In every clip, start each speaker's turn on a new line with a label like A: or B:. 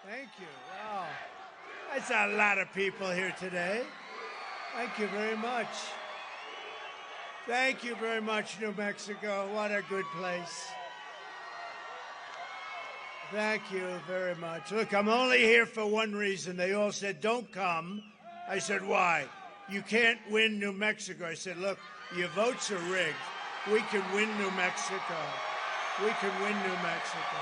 A: Thank you. Wow. That's a lot of people here today. Thank you very much. Thank you very much, New Mexico. What a good place. Thank you very much. Look, I'm only here for one reason. They all said, don't come. I said, why? You can't win New Mexico. I said, look, your votes are rigged. We can win New Mexico. We can win New Mexico.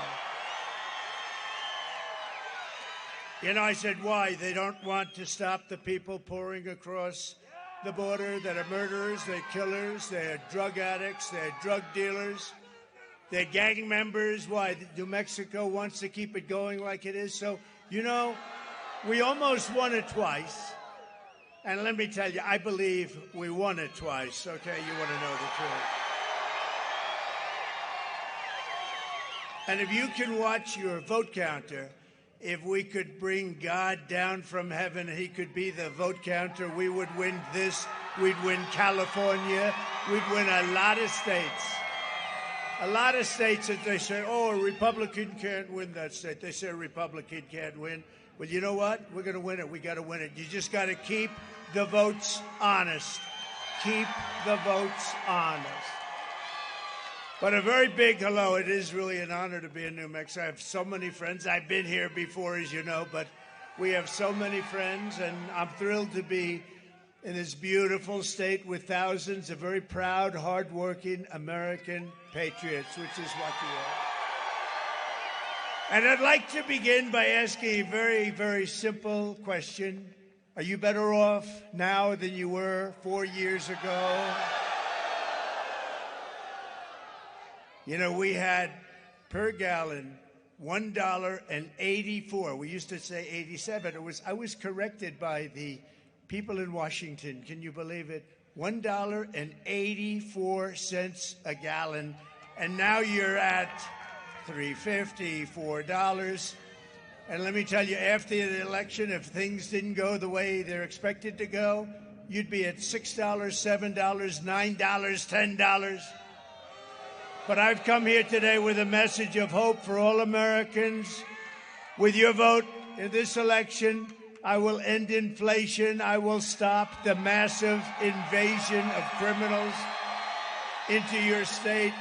A: You know, I said, why? They don't want to stop the people pouring across the border that are murderers, they're killers, they're drug addicts, they're drug dealers, they're gang members. Why? New Mexico wants to keep it going like it is. So, you know, we almost won it twice. And let me tell you, I believe we won it twice. Okay, you want to know the truth. And if you can watch your vote counter, if we could bring God down from heaven and he could be the vote counter, we would win this. We'd win California. We'd win a lot of states. A lot of states that they say, oh, a Republican can't win that state. They say a Republican can't win. Well, you know what? We're going to win it. We got to win it. You just got to keep the votes honest. Keep the votes honest. But a very big hello. It is really an honor to be in New Mexico. I have so many friends. I've been here before, as you know, but we have so many friends, and I'm thrilled to be in this beautiful state with thousands of very proud, hardworking American patriots, which is what you are. And I'd like to begin by asking a very, very simple question. Are you better off now than you were 4 years ago? You know, we had per gallon $1.84. We used to say 87. I was corrected by the people in Washington. Can you believe it? $1.84 a gallon. And now you're at $3.50, $4. And let me tell you, after the election, if things didn't go the way they're expected to go, you'd be at $6, $7, $9, $10. But I've come here today with a message of hope for all Americans. With your vote in this election, I will end inflation. I will stop the massive invasion of criminals into your state.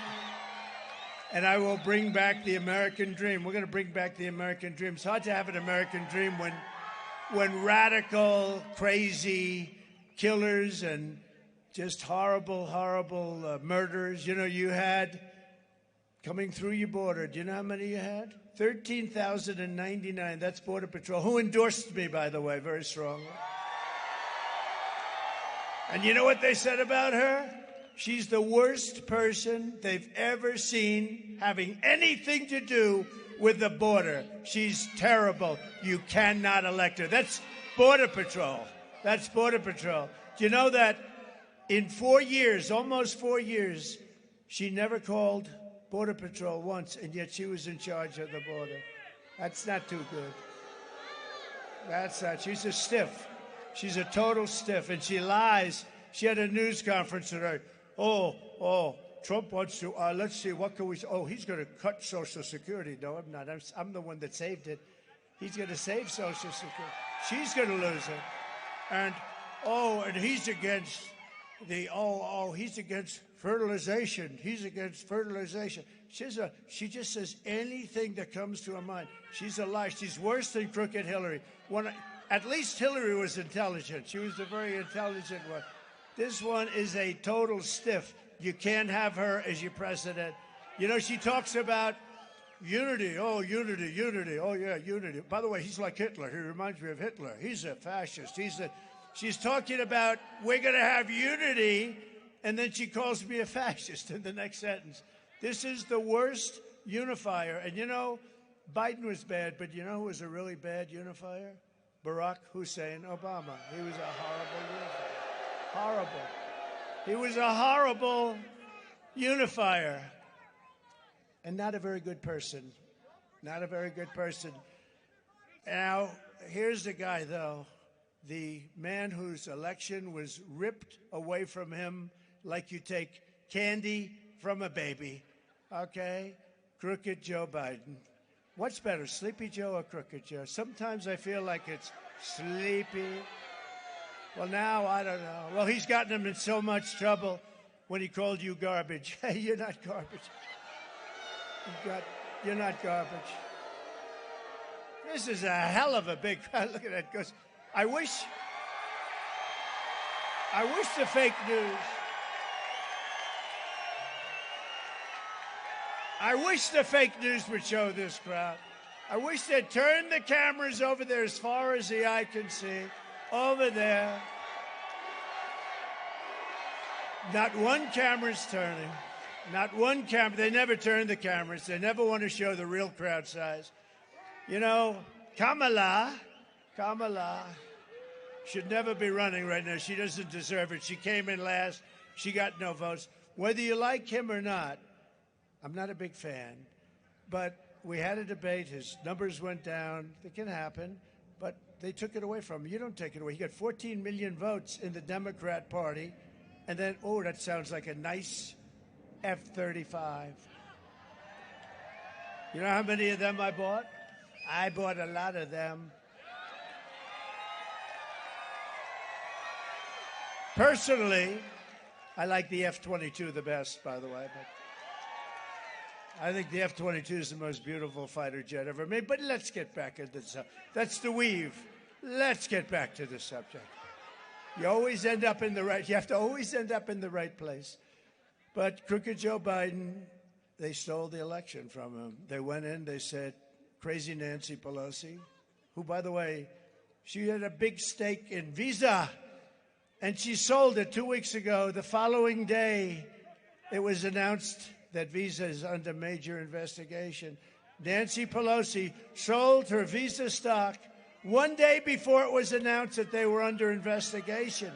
A: And I will bring back the American dream. We're going to bring back the American dream. It's hard to have an American dream when radical, crazy killers and just horrible, horrible murders. You know, you had coming through your border. Do you know how many you had? 13,099. That's Border Patrol, who endorsed me, by the way, very strongly. And you know what they said about her? She's the worst person they've ever seen having anything to do with the border. She's terrible. You cannot elect her. That's Border Patrol. That's Border Patrol. Do you know that in 4 years, almost 4 years, she never called Border Patrol once, and yet she was in charge of the border. That's not too good. That's not. She's a stiff. She's a total stiff, and she lies. She had a news conference today. Oh, Trump wants to, let's see, what can we say? Oh, he's going to cut Social Security. No, I'm not. I'm the one that saved it. He's going to save Social Security. She's going to lose it. And he's against he's against fertilization. He's against fertilization. She just says anything that comes to her mind. She's a liar. She's worse than Crooked Hillary. At least Hillary was intelligent. She was a very intelligent one. This one is a total stiff. You can't have her as your president. You know, she talks about unity. Oh, unity, unity. Oh, yeah, unity. By the way, he's like Hitler. He reminds me of Hitler. He's a fascist. She's talking about we're going to have unity, and then she calls me a fascist in the next sentence. This is the worst unifier. And, you know, Biden was bad, but you know who was a really bad unifier? Barack Hussein Obama. He was a horrible unifier. Horrible. He was a horrible unifier. And not a very good person. Not a very good person. Now, here's the guy, though. The man whose election was ripped away from him like you take candy from a baby. Okay? Crooked Joe Biden. What's better, Sleepy Joe or Crooked Joe? Sometimes I feel like it's Sleepy. Well, now I don't know. Well, he's gotten him in so much trouble when he called you garbage. Hey, you're not garbage. You're not garbage. This is a hell of a big crowd. Look at that. Goes. I wish the fake news. I wish the fake news would show this crowd. I wish they'd turn the cameras over there as far as the eye can see. Over there. Not one camera's turning. Not one camera. They never turn the cameras. They never want to show the real crowd size. You know, Kamala should never be running right now. She doesn't deserve it. She came in last. She got no votes. Whether you like him or not, I'm not a big fan, but we had a debate. His numbers went down. It can happen, but they took it away from him. You don't take it away. He got 14 million votes in the Democrat Party, and then, oh, that sounds like a nice F-35. You know how many of them I bought? I bought a lot of them. Personally, I like the F-22 the best, by the way. But I think the F-22 is the most beautiful fighter jet ever made. But let's get back into the subject. That's the weave. Let's get back to the subject. You always end up in the right. You have to always end up in the right place. But crooked Joe Biden, they stole the election from him. They went in. They said, crazy Nancy Pelosi, who, by the way, she had a big stake in Visa, and she sold it 2 weeks ago. The following day, it was announced that Visa is under major investigation. Nancy Pelosi sold her Visa stock 1 day before it was announced that they were under investigation.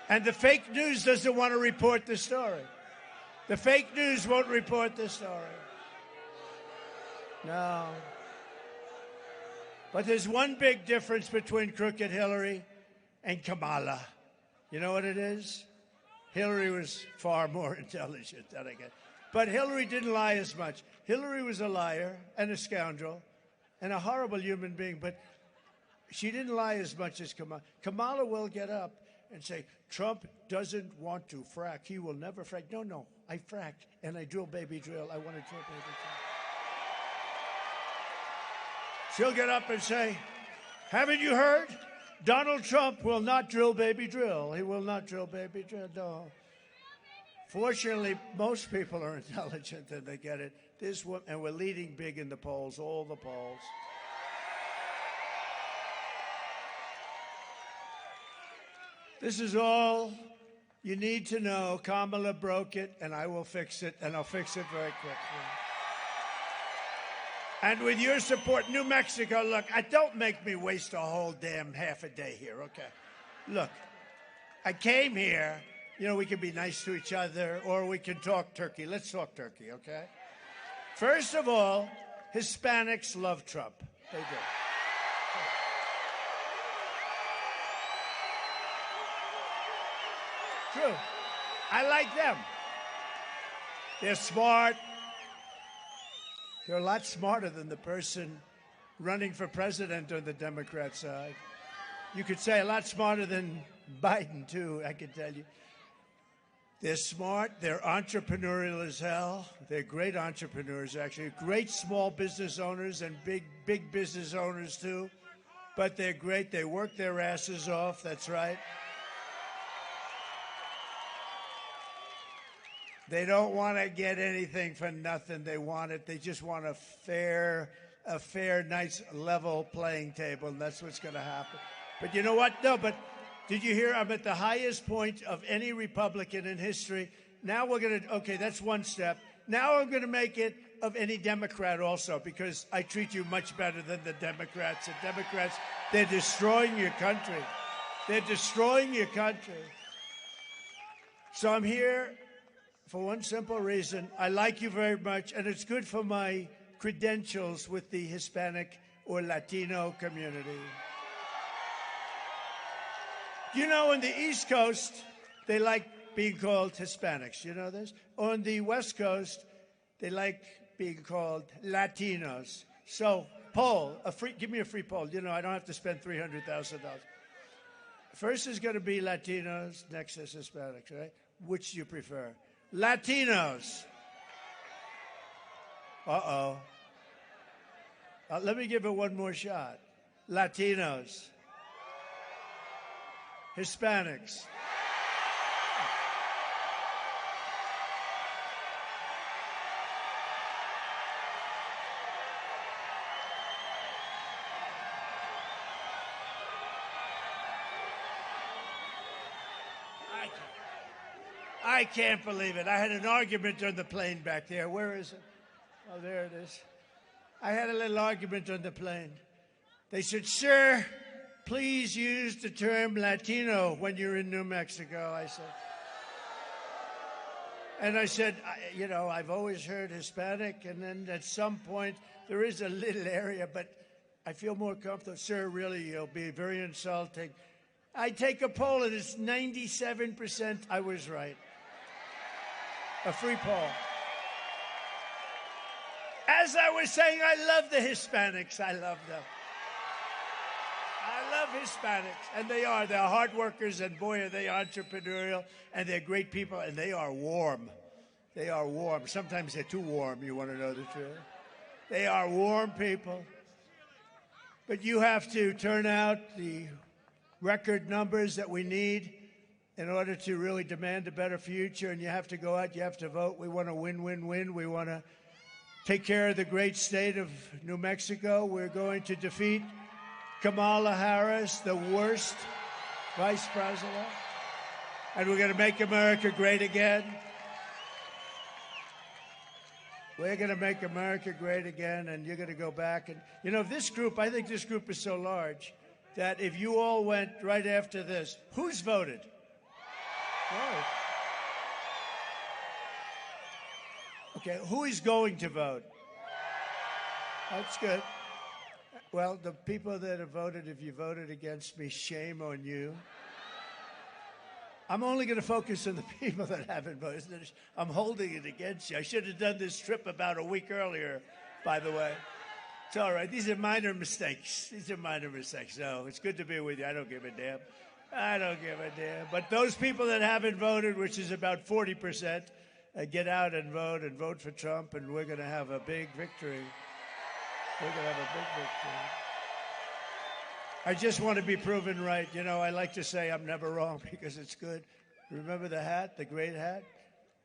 A: And the fake news doesn't want to report the story. The fake news won't report the story. No. But there's one big difference between crooked Hillary and Kamala. You know what it is? Hillary was far more intelligent than I get. But Hillary didn't lie as much. Hillary was a liar and a scoundrel and a horrible human being, but she didn't lie as much as Kamala. Kamala will get up and say, Trump doesn't want to frack. He will never frack. No, I frack and I drill, baby, drill. I want to drill, baby, drill. She'll get up and say, haven't you heard? Donald Trump will not drill, baby, drill. He will not drill, baby, drill. No. Fortunately, most people are intelligent and they get it. And we're leading big in the polls, all the polls. This is all you need to know. Kamala broke it, and I will fix it, and I'll fix it very quickly. And with your support, New Mexico, look, don't make me waste a whole damn half a day here, okay? Look, I came here, we can be nice to each other, or we can talk turkey. Let's talk turkey, okay? First of all, Hispanics love Trump. They do. True. I like them. They're smart. They're a lot smarter than the person running for president on the Democrat side. You could say a lot smarter than Biden, too, I can tell you. They're smart. They're entrepreneurial as hell. They're great entrepreneurs, actually. Great small business owners and big business owners, too. But they're great. They work their asses off. That's right. They don't want to get anything for nothing. They want it. They just want a fair, nice, level playing table, and that's what's going to happen. But you know what? No, but did you hear? I'm at the highest point of any Republican in history. Now we're going to, okay, that's one step. Now I'm going to make it of any Democrat also, because I treat you much better than the Democrats. The Democrats, they're destroying your country. They're destroying your country. So I'm here for one simple reason. I like you very much, and it's good for my credentials with the Hispanic or Latino community. You know, in the East Coast, they like being called Hispanics. You know this? On the West Coast, they like being called Latinos. So, poll, give me a free poll. You know, I don't have to spend $300,000. First is going to be Latinos, next is Hispanics, right? Which do you prefer? Latinos. Uh-oh. Let me give it one more shot. Latinos. Hispanics. I can't believe it. I had an argument on the plane back there. Where is it? Oh, there it is. I had a little argument on the plane. They said, sir, please use the term Latino when you're in New Mexico, I said. And I said, you know, I've always heard Hispanic, and then at some point there is a little area, but I feel more comfortable. Sir, really, you'll be very insulting. I take a poll, and it's 97% I was right. A free poll. As I was saying, I love the Hispanics. I love them. I love Hispanics. And they are. They're hard workers, and boy, are they entrepreneurial, and they're great people, and they are warm. They are warm. Sometimes they're too warm, you want to know the truth. They are warm people. But you have to turn out the record numbers that we need in order to really demand a better future, and you have to go out, you have to vote. We want to win, win, win. We want to take care of the great state of New Mexico. We're going to defeat Kamala Harris, the worst vice president, and we're going to make America great again. We're going to make America great again, and you're going to go back. And, you know, this group, I think this group is so large that if you all went right after this, who's voted? Oh. Okay, who is going to vote? That's good. Well, the people that have voted, if you voted against me, shame on you. I'm only going to focus on the people that haven't voted. I'm holding it against you. I should have done this trip about a week earlier, by the way. It's all right. These are minor mistakes. These are minor mistakes. No, it's good to be with you. I don't give a damn. I don't give a damn. But those people that haven't voted, which is about 40%, get out and vote for Trump, and we're going to have a big victory. We're going to have a big victory. I just want to be proven right. You know, I like to say I'm never wrong because it's good. Remember the hat, the great hat?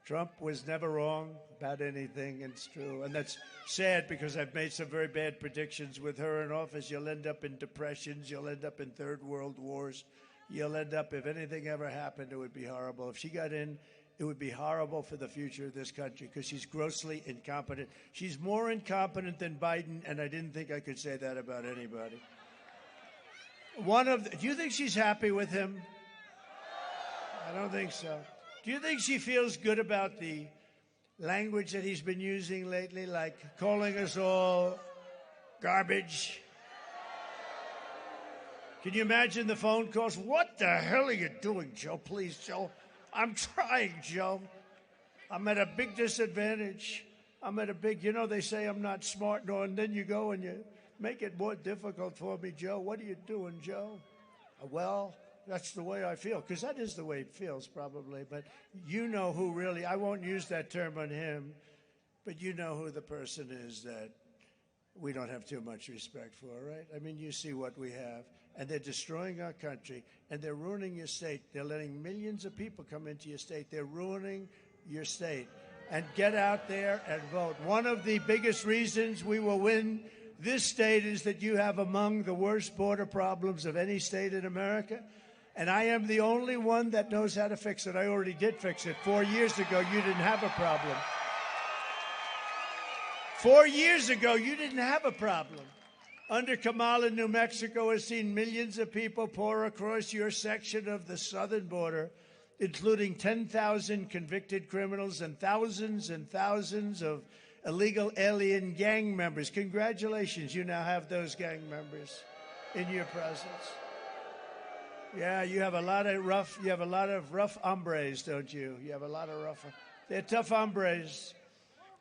A: Trump was never wrong about anything, and it's true. And that's sad because I've made some very bad predictions with her in office. You'll end up in depressions. You'll end up in third world wars. You'll end up, if anything ever happened, it would be horrible. If she got in, it would be horrible for the future of this country because she's grossly incompetent. She's more incompetent than Biden, and I didn't think I could say that about anybody. Do you think she's happy with him? I don't think so. Do you think she feels good about the language that he's been using lately, like calling us all garbage? Can you imagine the phone calls? What the hell are you doing, Joe? Please, Joe. I'm trying, Joe. I'm at a big disadvantage. You know, they say I'm not smart, no, and then you go and you make it more difficult for me, Joe. What are you doing, Joe? Well, that's the way I feel, because that is the way it feels, probably. But you know who really, I won't use that term on him, but you know who the person is that we don't have too much respect for, right? I mean, you see what we have. And they're destroying our country, and they're ruining your state. They're letting millions of people come into your state. They're ruining your state. And get out there and vote. One of the biggest reasons we will win this state is that you have among the worst border problems of any state in America. And I am the only one that knows how to fix it. I already did fix it. 4 years ago, you didn't have a problem. 4 years ago, you didn't have a problem. Under Kamala, New Mexico has seen millions of people pour across your section of the southern border, including 10,000 convicted criminals and thousands of illegal alien gang members. Congratulations, you now have those gang members in your presence. Yeah, you have a lot of rough hombres, don't you? You have a lot of rough. They're tough hombres.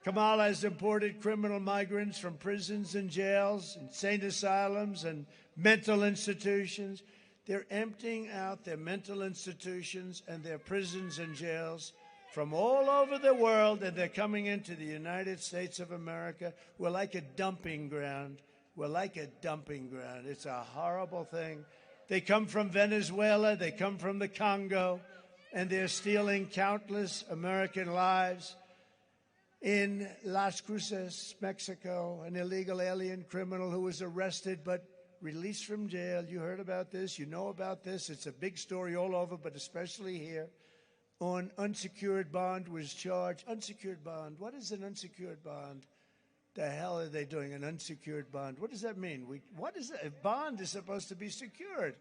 A: Kamala has imported criminal migrants from prisons and jails, insane asylums, and mental institutions. They're emptying out their mental institutions and their prisons and jails from all over the world, and they're coming into the United States of America. We're like a dumping ground. We're like a dumping ground. It's a horrible thing. They come from Venezuela, they come from the Congo, and they're stealing countless American lives. In Las Cruces, Mexico, an illegal alien criminal who was arrested but released from jail. You heard about this, you know about this. It's a big story all over, but especially here. On unsecured bond was charged. Unsecured bond, what is an unsecured bond? The hell are they doing, an unsecured bond? What does that mean? What is it? A bond is supposed to be secured.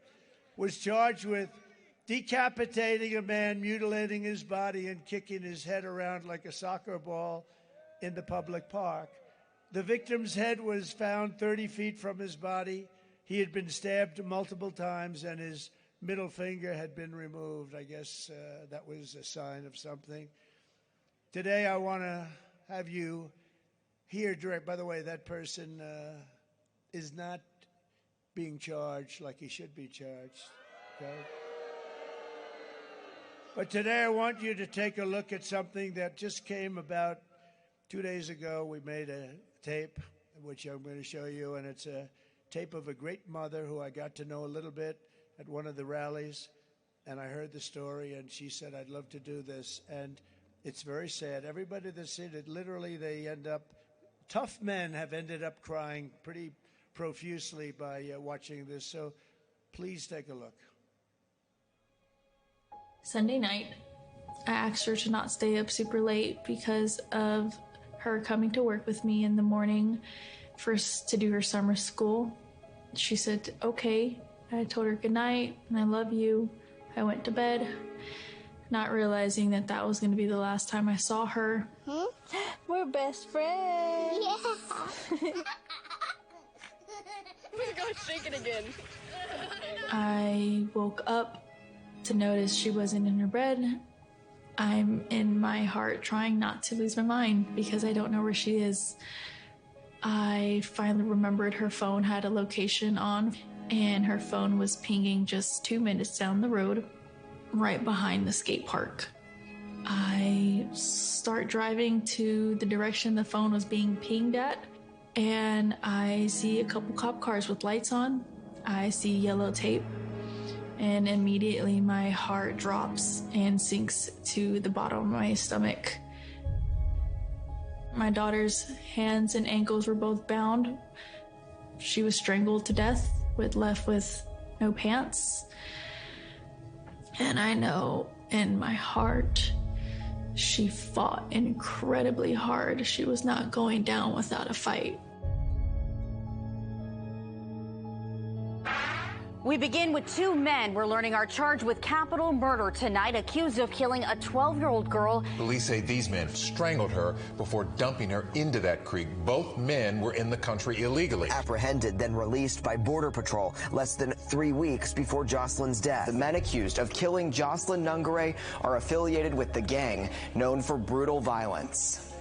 A: Was charged with decapitating a man, mutilating his body, and kicking his head around like a soccer ball in the public park. The victim's head was found 30 feet from his body. He had been stabbed multiple times, and his middle finger had been removed. I guess that was a sign of something. Today, I want to have you hear direct. By the way, that person is not being charged like he should be charged. Okay? But today I want you to take a look at something that just came about 2 days ago. We made a tape, which I'm going to show you, and it's a tape of a great mother who I got to know a little bit at one of the rallies, and I heard the story, and she said, I'd love to do this, and it's very sad. Everybody that's seen it, literally they end up, tough men have ended up crying pretty profusely by watching this, so please take a look.
B: Sunday night, I asked her to not stay up super late because of her coming to work with me in the morning to do her summer school. She said, okay. I told her good night and I love you. I went to bed, not realizing that that was going to be the last time I saw her.
C: We're best friends.
D: Yeah. We're going to shake it again.
B: I woke up to notice she wasn't in her bed. I'm in my heart trying not to lose my mind because I don't know where she is. I finally remembered her phone had a location on, and her phone was pinging just 2 minutes down the road, right behind the skate park. I start driving to the direction the phone was being pinged at, and I see a couple cop cars with lights on. I see yellow tape, and immediately my heart drops and sinks to the bottom of my stomach. My daughter's hands and ankles were both bound. She was strangled to death, left with no pants. And I know in my heart, she fought incredibly hard. She was not going down without a fight.
E: We begin with two men we're learning are charged with capital murder tonight, accused of killing a 12-year-old girl.
F: Police say these men strangled her before dumping her into that creek. Both men were in the country illegally.
G: Apprehended, then released by Border Patrol less than 3 weeks before Jocelyn's death. The men accused of killing Jocelyn Nungare are affiliated with the gang known for brutal violence.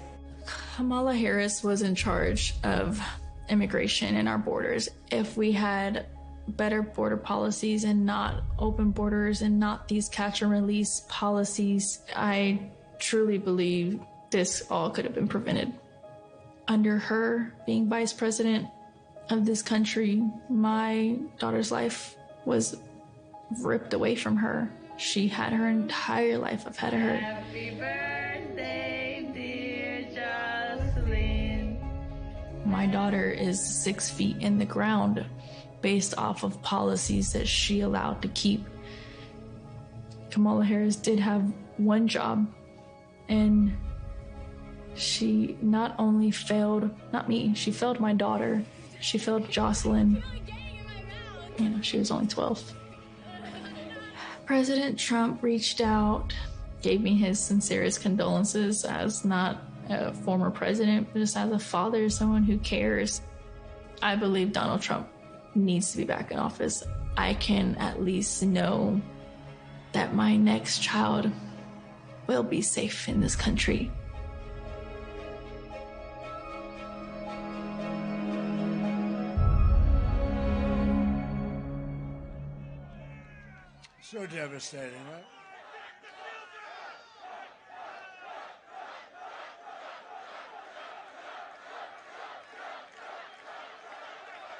B: Kamala Harris was in charge of immigration in our borders. If we had better border policies and not open borders and not these catch and release policies, I truly believe this all could have been prevented. Under her being vice president of this country, my daughter's life was ripped away from her. She had her entire life ahead of her.
H: Happy birthday, dear Jocelyn.
B: My daughter is 6 feet in the ground based off of policies that she allowed to keep. Kamala Harris did have one job, and she not only failed, not me, she failed my daughter. She failed Jocelyn. You know, she was only 12. President Trump reached out, gave me his sincerest condolences as not a former president, but just as a father, someone who cares. I believe Donald Trump needs to be back in office, I can at least know that my next child will be safe in this country.
A: So devastating, right?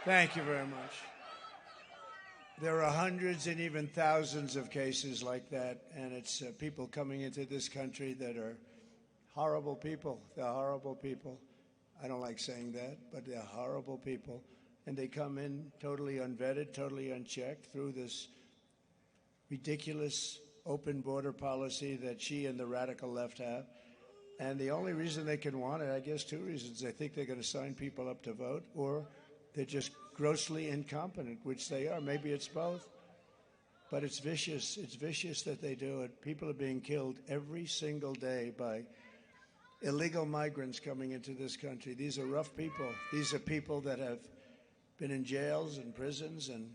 A: Thank you very much. There are hundreds and even thousands of cases like that, and it's people coming into this country that are horrible people. They're horrible people. I don't like saying that, but they're horrible people. And they come in totally unvetted, totally unchecked through this ridiculous open border policy that she and the radical left have. And the only reason they can want it, I guess two reasons. They think they're going to sign people up to vote, or they're just grossly incompetent, which they are. Maybe it's both. But it's vicious. It's vicious that they do it. People are being killed every single day by illegal migrants coming into this country. These are rough people. These are people that have been in jails and prisons, and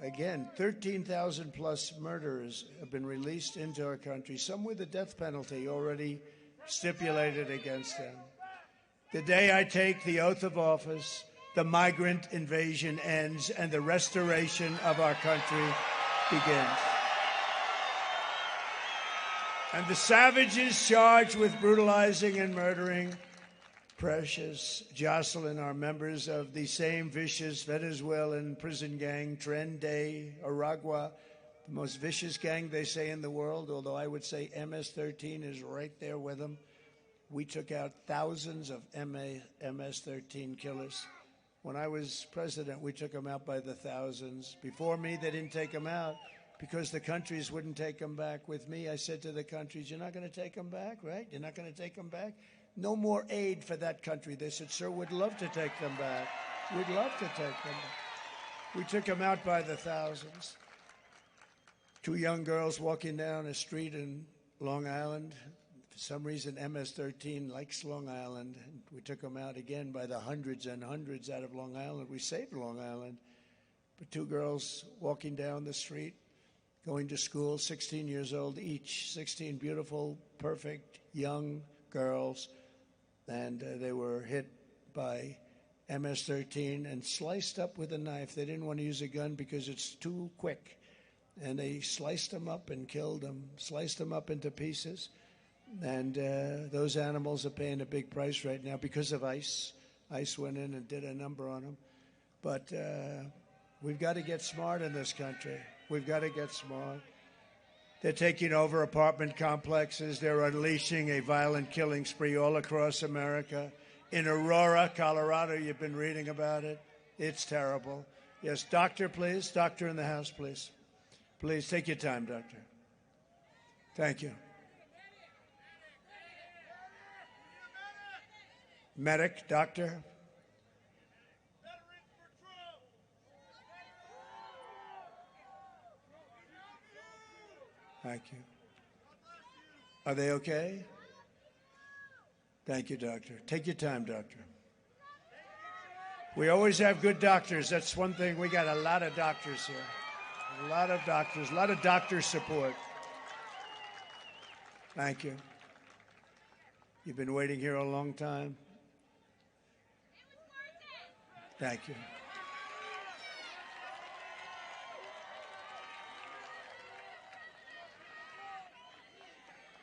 A: again, 13,000 plus murderers have been released into our country, some with the death penalty already stipulated against them. The day I take the oath of office, the migrant invasion ends and the restoration of our country begins. And the savages charged with brutalizing and murdering Precious Jocelyn are members of the same vicious Venezuelan prison gang, Tren de Aragua, the most vicious gang, they say, in the world, although I would say MS-13 is right there with them. We took out thousands of MS-13 killers. When I was president, we took them out by the thousands. Before me, they didn't take them out because the countries wouldn't take them back. With me, I said to the countries, you're not going to take them back, right? You're not going to take them back? No more aid for that country. They said, sir, we'd love to take them back. We'd love to take them back. We took them out by the thousands. Two young girls walking down a street in Long Island. For some reason, MS-13 likes Long Island. And we took them out again by the hundreds and hundreds out of Long Island. We saved Long Island. But two girls walking down the street, going to school, 16 years old each, 16 beautiful, perfect, young girls. And they were hit by MS-13 and sliced up with a knife. They didn't want to use a gun because it's too quick. And they sliced them up and killed them, sliced them up into pieces. And those animals are paying a big price right now because of ICE. ICE went in and did a number on them. But we've got to get smart in this country. We've got to get smart. They're taking over apartment complexes. They're unleashing a violent killing spree all across America. In Aurora, Colorado, you've been reading about it. It's terrible. Yes, doctor, please. Doctor in the house, please. Please, take your time, doctor. Thank you. Medic, doctor. Thank you. Are they okay? Thank you, doctor. Take your time, doctor. We always have good doctors. That's one thing. We got a lot of doctors here. A lot of doctors, a lot of doctor support. Thank you. You've been waiting here a long time. Thank you.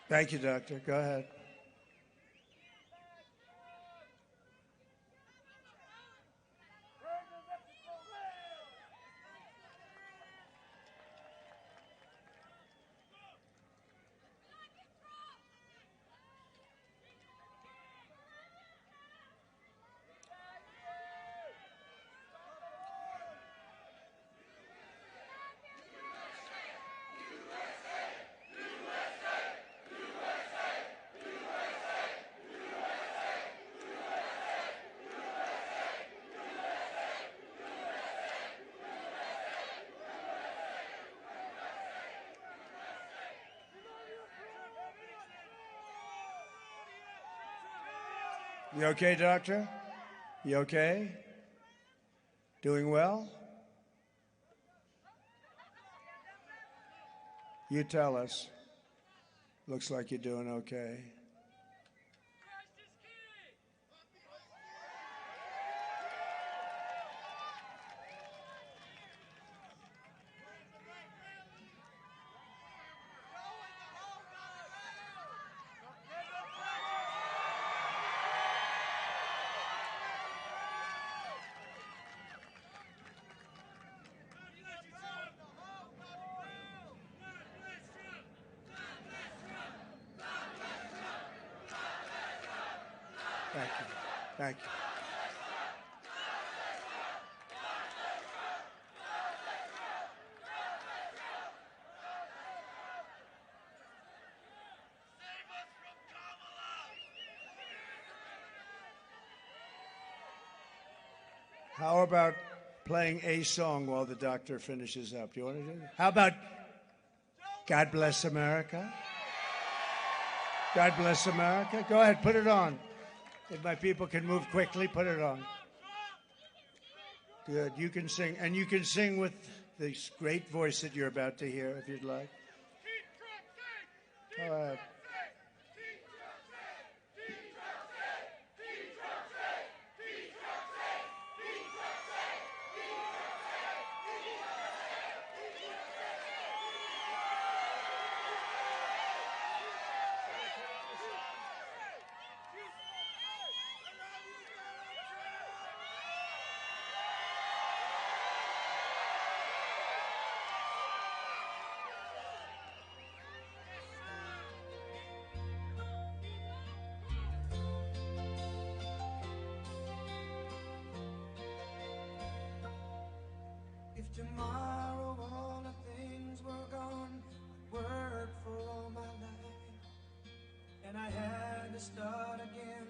A: Thank you, doctor. Go ahead. You okay, doctor? You okay? Doing well? You tell us. Looks like you're doing okay. Thank you. Thank you. How about playing a song while the doctor finishes up? Do you want to do that? How about God Bless America? God Bless America? Go ahead, put it on. If my people can move quickly, put it on. Good. You can sing. And you can sing with this great voice that you're about to hear, if you'd like. All right.
I: Tomorrow all the things were gone, I'd worked for all my life, and I had to start again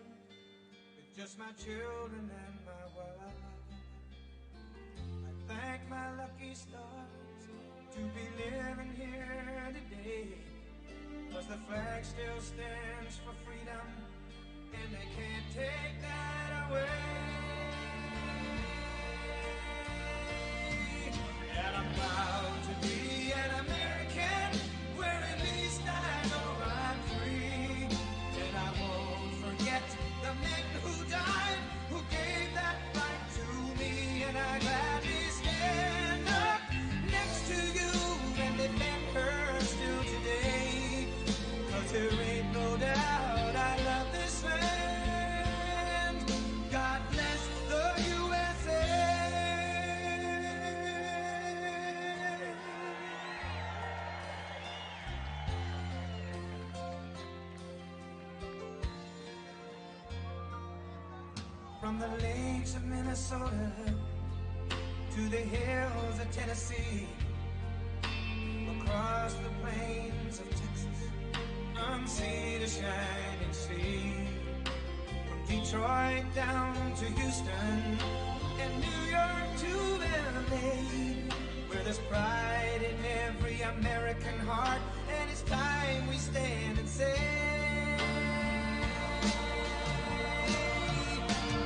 I: with just my children and my wife. I thank my lucky stars to be living here today, 'cause the flag still stands for freedom, and they can't take that away. And I'm proud to be an American, where at least I know I'm free. And I won't forget the men who died, who gave that right to me. And I gladly stand up next to you and defend her still today. 'Cause there ain't no doubt I love this land. God bless the USA. From the lakes of Minnesota to the hills of Tennessee, across the plains of Texas, from sea to shining sea, from Detroit down to Houston and New York to LA, where there's pride in every American heart, and it's time we stand and say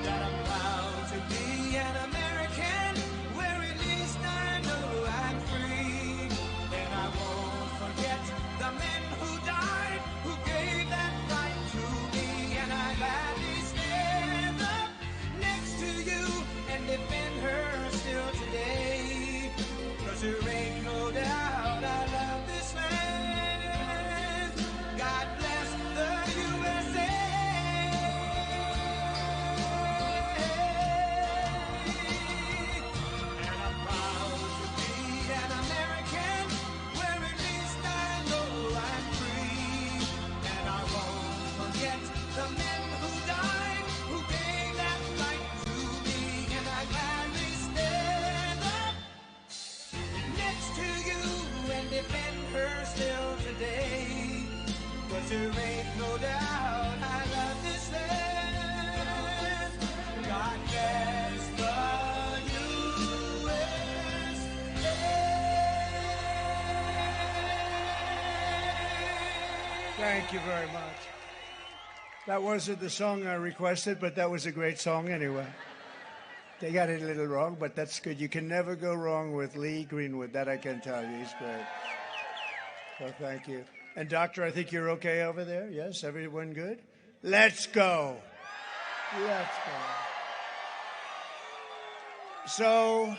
I: that I'm proud to be an American, where at least I know I'm free. And I won't forget the men who died, who gave that right to me. And I gladly stand up next to you and defend her still today. 'Cause there ain't no doubt I love this land. God bless the USA. The men who died, who gave that right to me. And I gladly stand up next to you and defend her still today. 'Cause there ain't no doubt I love this land. God bless the USA.
A: Thank you very much. That wasn't the song I requested, but that was a great song anyway. They got it a little wrong, but that's good. You can never go wrong with Lee Greenwood. That I can tell you. He's great. So thank you. And Doctor, I think you're okay over there? Yes? Everyone good? Let's go. Let's go. So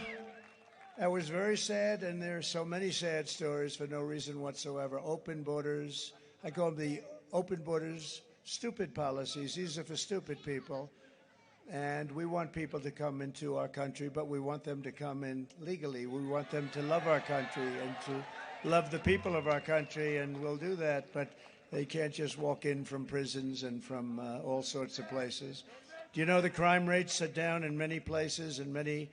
A: that was very sad, and there are so many sad stories for no reason whatsoever. Open borders. I call them the open borders, stupid policies. These are for stupid people. And we want people to come into our country, but we want them to come in legally. We want them to love our country and to love the people of our country, and we'll do that. But they can't just walk in from prisons and from all sorts of places. Do you know the crime rates are down in many places, in many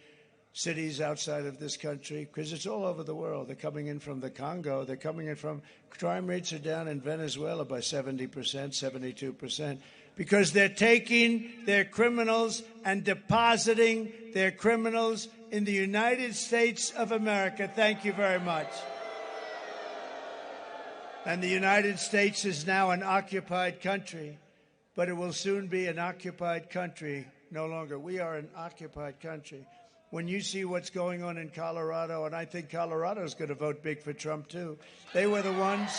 A: cities outside of this country? Because it's all over the world. They're coming in from the Congo. They're coming in from... Crime rates are down in Venezuela by 70%, 72%. Because they're taking their criminals and depositing their criminals in the United States of America. Thank you very much. And the United States is now an occupied country, but it will soon be an occupied country no longer. We are an occupied country. When you see what's going on in Colorado, and I think Colorado is going to vote big for Trump too. They were the ones...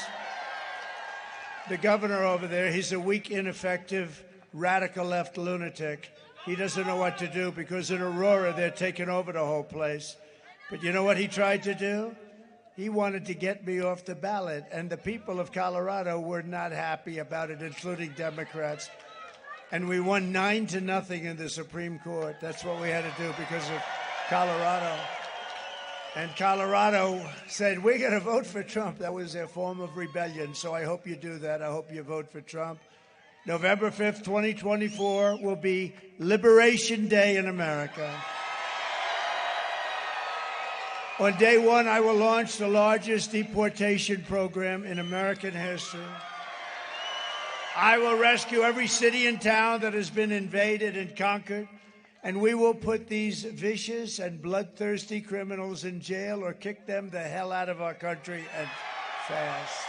A: The governor over there, he's a weak, ineffective, radical left lunatic. He doesn't know what to do because in Aurora, they're taking over the whole place. But you know what he tried to do? He wanted to get me off the ballot, and the people of Colorado were not happy about it, including Democrats. And we won 9-0 in the Supreme Court. That's what we had to do because of Colorado. And Colorado said, we're going to vote for Trump. That was their form of rebellion. So I hope you do that. I hope you vote for Trump. November 5th, 2024 will be Liberation Day in America. On day one, I will launch the largest deportation program in American history. I will rescue every city and town that has been invaded and conquered. And we will put these vicious and bloodthirsty criminals in jail or kick them the hell out of our country and fast.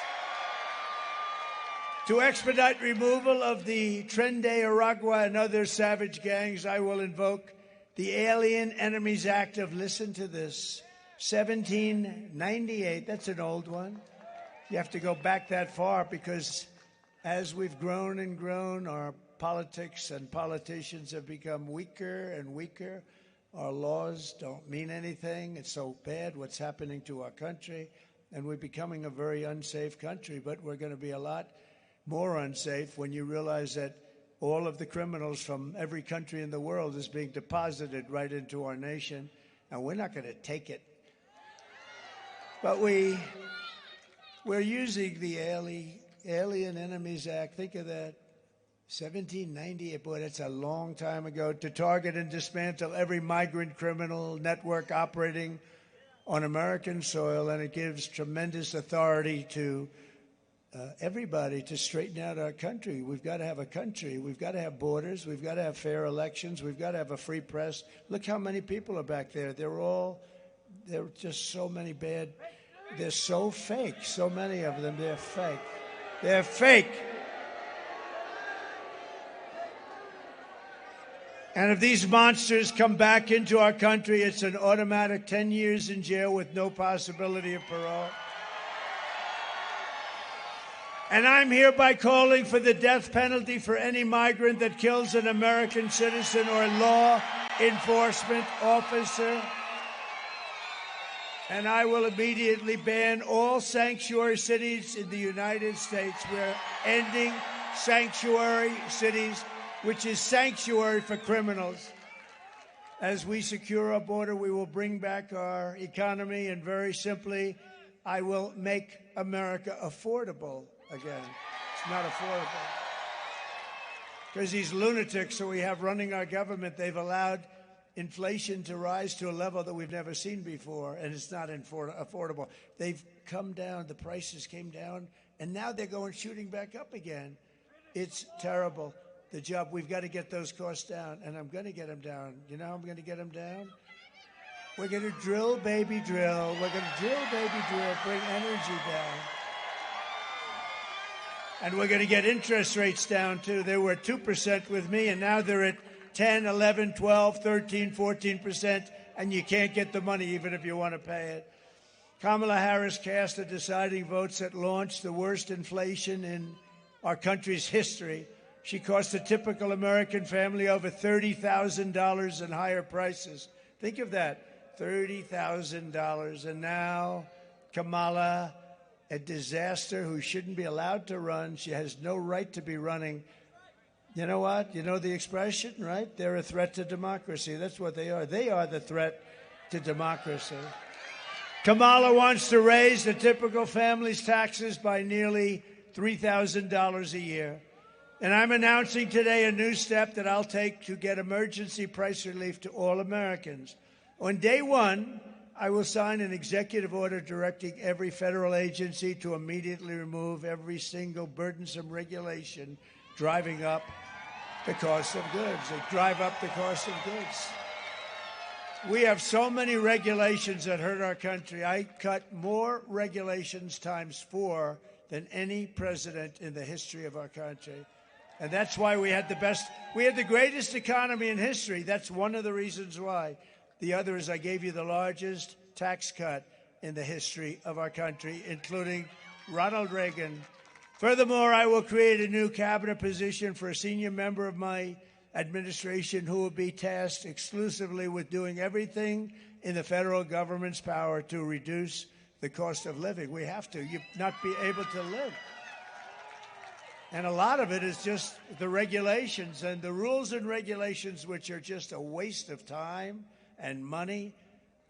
A: To expedite removal of the Tren de Aragua and other savage gangs, I will invoke the Alien Enemies Act of, listen to this, 1798. That's an old one. You have to go back that far because as we've grown and grown, our politics and politicians have become weaker and weaker. Our laws don't mean anything. It's so bad what's happening to our country, and we're becoming a very unsafe country. But we're going to be a lot more unsafe when you realize that all of the criminals from every country in the world is being deposited right into our nation, and we're not going to take it. But we're using the Alien Enemies Act. Think of that. 1798, boy, that's a long time ago, to target and dismantle every migrant criminal network operating on American soil, and it gives tremendous authority to everybody to straighten out our country. We've got to have a country. We've got to have borders. We've got to have fair elections. We've got to have a free press. Look how many people are back there. They're just so many bad. They're so fake. So many of them, they're fake. They're fake. And if these monsters come back into our country, it's an automatic 10 years in jail with no possibility of parole. And I'm hereby calling for the death penalty for any migrant that kills an American citizen or law enforcement officer. And I will immediately ban all sanctuary cities in the United States. We're ending sanctuary cities, which is sanctuary for criminals. As we secure our border, we will bring back our economy, and very simply, I will make America affordable again. It's not affordable. Because these lunatics that we have running our government, they've allowed inflation to rise to a level that we've never seen before, and it's not affordable. They've come down, the prices came down, and now they're going shooting back up again. It's terrible. The job, we've got to get those costs down, and I'm going to get them down. You know how I'm going to get them down? We're going to drill, baby, drill. We're going to drill, baby, drill, bring energy down. And we're going to get interest rates down, too. They were at 2% with me, and now they're at 10, 11, 12, 13, 14%, and you can't get the money even if you want to pay it. Kamala Harris cast the deciding votes that launched the worst inflation in our country's history. She cost a typical American family over $30,000 in higher prices. Think of that, $30,000. And now Kamala, a disaster who shouldn't be allowed to run. She has no right to be running. You know what? You know the expression, right? They're a threat to democracy. That's what they are. They are the threat to democracy. Kamala wants to raise the typical family's taxes by nearly $3,000 a year. And I'm announcing today a new step that I'll take to get emergency price relief to all Americans. On day one, I will sign an executive order directing every federal agency to immediately remove every single burdensome regulation driving up the cost of goods. They drive up the cost of goods. We have so many regulations that hurt our country. I cut more regulations times 4 than any president in the history of our country. And that's why we had the greatest economy in history. That's one of the reasons why. The other is I gave you the largest tax cut in the history of our country, including Ronald Reagan. Furthermore, I will create a new cabinet position for a senior member of my administration who will be tasked exclusively with doing everything in the federal government's power to reduce the cost of living. We have to. You not be able to live. And a lot of it is just the regulations and the rules and regulations, which are just a waste of time and money.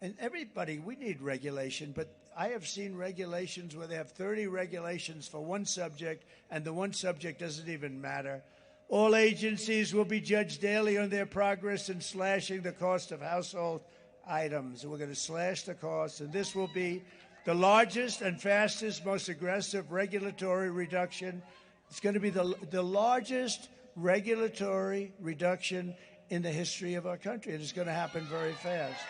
A: And everybody, we need regulation, but I have seen regulations where they have 30 regulations for one subject, and the one subject doesn't even matter. All agencies will be judged daily on their progress in slashing the cost of household items. We're going to slash the cost, and this will be the largest and fastest, most aggressive regulatory reduction. It's going to be the largest regulatory reduction in the history of our country, and it's going to happen very fast.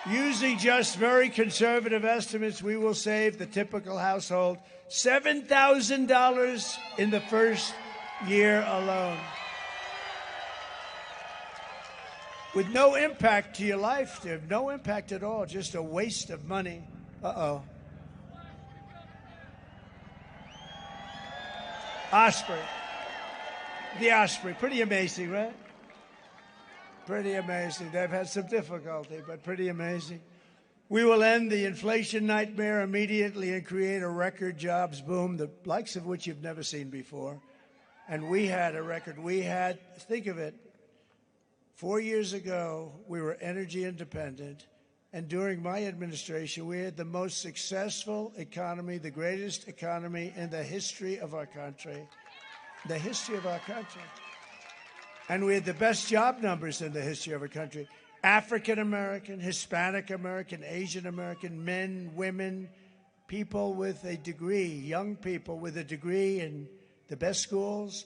A: Using just very conservative estimates, we will save the typical household $7,000 in the first year alone. With no impact to your life, no impact at all, just a waste of money. Uh-oh. Osprey. The Osprey. Pretty amazing, right? Pretty amazing. They've had some difficulty, but pretty amazing. We will end the inflation nightmare immediately and create a record jobs boom, the likes of which you've never seen before. And we had a record. Think of it, 4 years ago, we were energy independent. And during my administration, we had the most successful economy, the greatest economy in the history of our country. The history of our country. And we had the best job numbers in the history of our country. African American, Hispanic American, Asian American, men, women, people with a degree, young people with a degree in the best schools,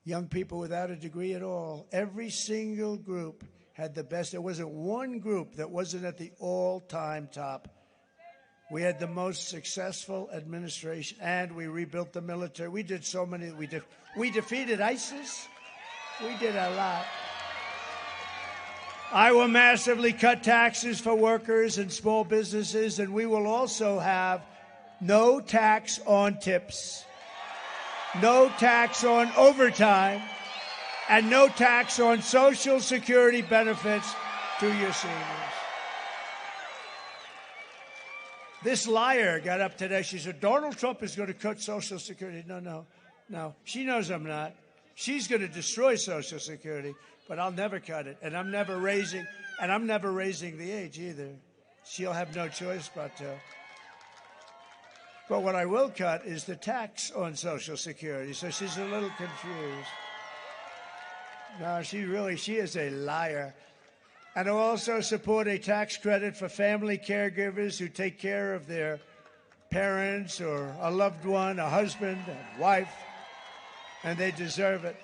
A: young people without a degree at all. Every single group had the best. There wasn't one group that wasn't at the all-time top. We had the most successful administration, and we rebuilt the military. We did so many. We defeated ISIS. We did a lot. I will massively cut taxes for workers and small businesses, and we will also have no tax on tips, no tax on overtime, and no tax on Social Security benefits to your seniors. This liar got up today. She said, Donald Trump is going to cut Social Security. No. She knows I'm not. She's going to destroy Social Security, but I'll never cut it. And I'm never raising the age either. She'll have no choice but to. But what I will cut is the tax on Social Security. So she's a little confused. No, she is a liar. And I'll also support a tax credit for family caregivers who take care of their parents or a loved one, a husband, a wife. And they deserve it.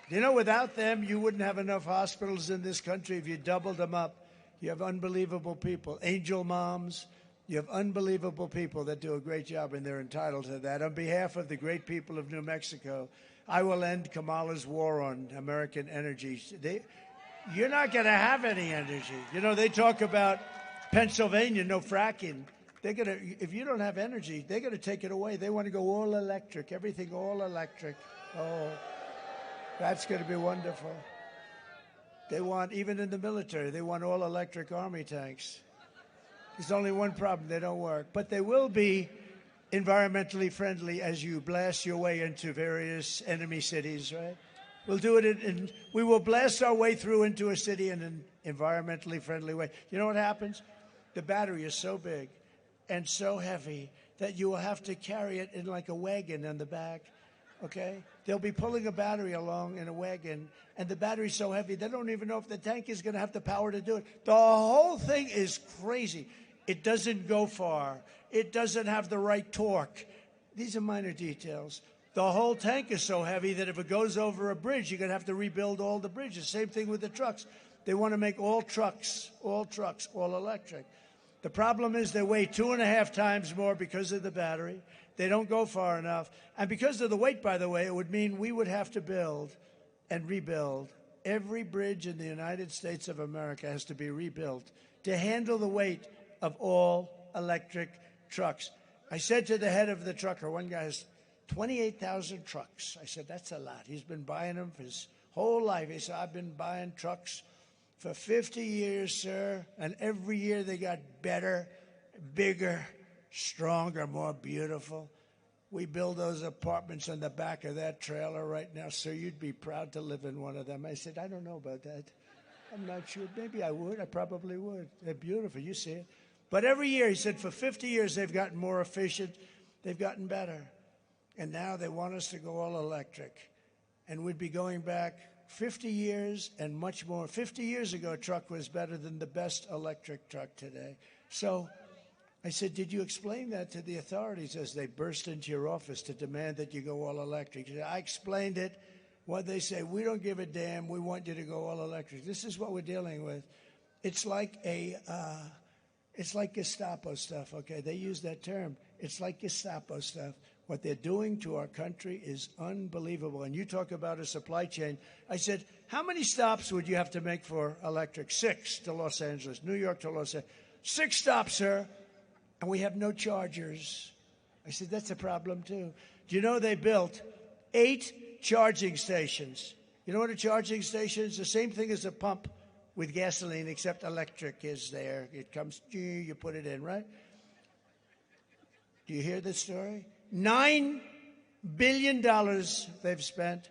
A: You know, without them, you wouldn't have enough hospitals in this country if you doubled them up. You have unbelievable people, angel moms, You have unbelievable people that do a great job, and they're entitled to that. On behalf of the great people of New Mexico, I will end Kamala's war on American energy. You're not going to have any energy. You know, they talk about Pennsylvania, no fracking. If you don't have energy, they're going to take it away. They want to go all electric, everything all electric. Oh, that's going to be wonderful. They want, even in the military, they want all electric army tanks. There's only one problem, they don't work. But they will be environmentally friendly as you blast your way into various enemy cities, right? We'll do it we will blast our way through into a city in an environmentally friendly way. You know what happens? The battery is so big and so heavy that you will have to carry it in like a wagon on the back, okay? They'll be pulling a battery along in a wagon, and the battery's so heavy, they don't even know if the tank is going to have the power to do it. The whole thing is crazy. It doesn't go far. It doesn't have the right torque. These are minor details. The whole tank is so heavy that if it goes over a bridge, you're going to have to rebuild all the bridges. Same thing with the trucks. They want to make all trucks, all electric. The problem is they weigh 2.5 times more because of the battery. They don't go far enough. And because of the weight, by the way, it would mean we would have to build and rebuild. Every bridge in the United States of America has to be rebuilt to handle the weight of all electric trucks. I said to the head of the trucker, one guy has 28,000 trucks. I said, that's a lot. He's been buying them for his whole life. He said, I've been buying trucks for 50 years, sir, and every year they got better, bigger, stronger, more beautiful. We build those apartments on the back of that trailer right now, sir. You'd be proud to live in one of them. I said, I don't know about that. I'm not sure. Maybe I would. I probably would. They're beautiful. You see it. But every year, he said, for 50 years, they've gotten more efficient. They've gotten better. And now they want us to go all electric. And we'd be going back 50 years and much more. 50 years ago, a truck was better than the best electric truck today. So I said, did you explain that to the authorities as they burst into your office to demand that you go all electric? He said, I explained it. What they say, we don't give a damn. We want you to go all electric. This is what we're dealing with. It's like it's like Gestapo stuff, okay? They use that term. It's like Gestapo stuff. What they're doing to our country is unbelievable. And you talk about a supply chain. I said, how many stops would you have to make for electric? 6 to Los Angeles, New York to Los Angeles. 6 stops, sir, and we have no chargers. I said, that's a problem, too. Do you know they built 8 charging stations? You know what a charging station is? The same thing as a pump with gasoline, except electric is there. It comes, you put it in, right? Do you hear this story? $9 billion they've spent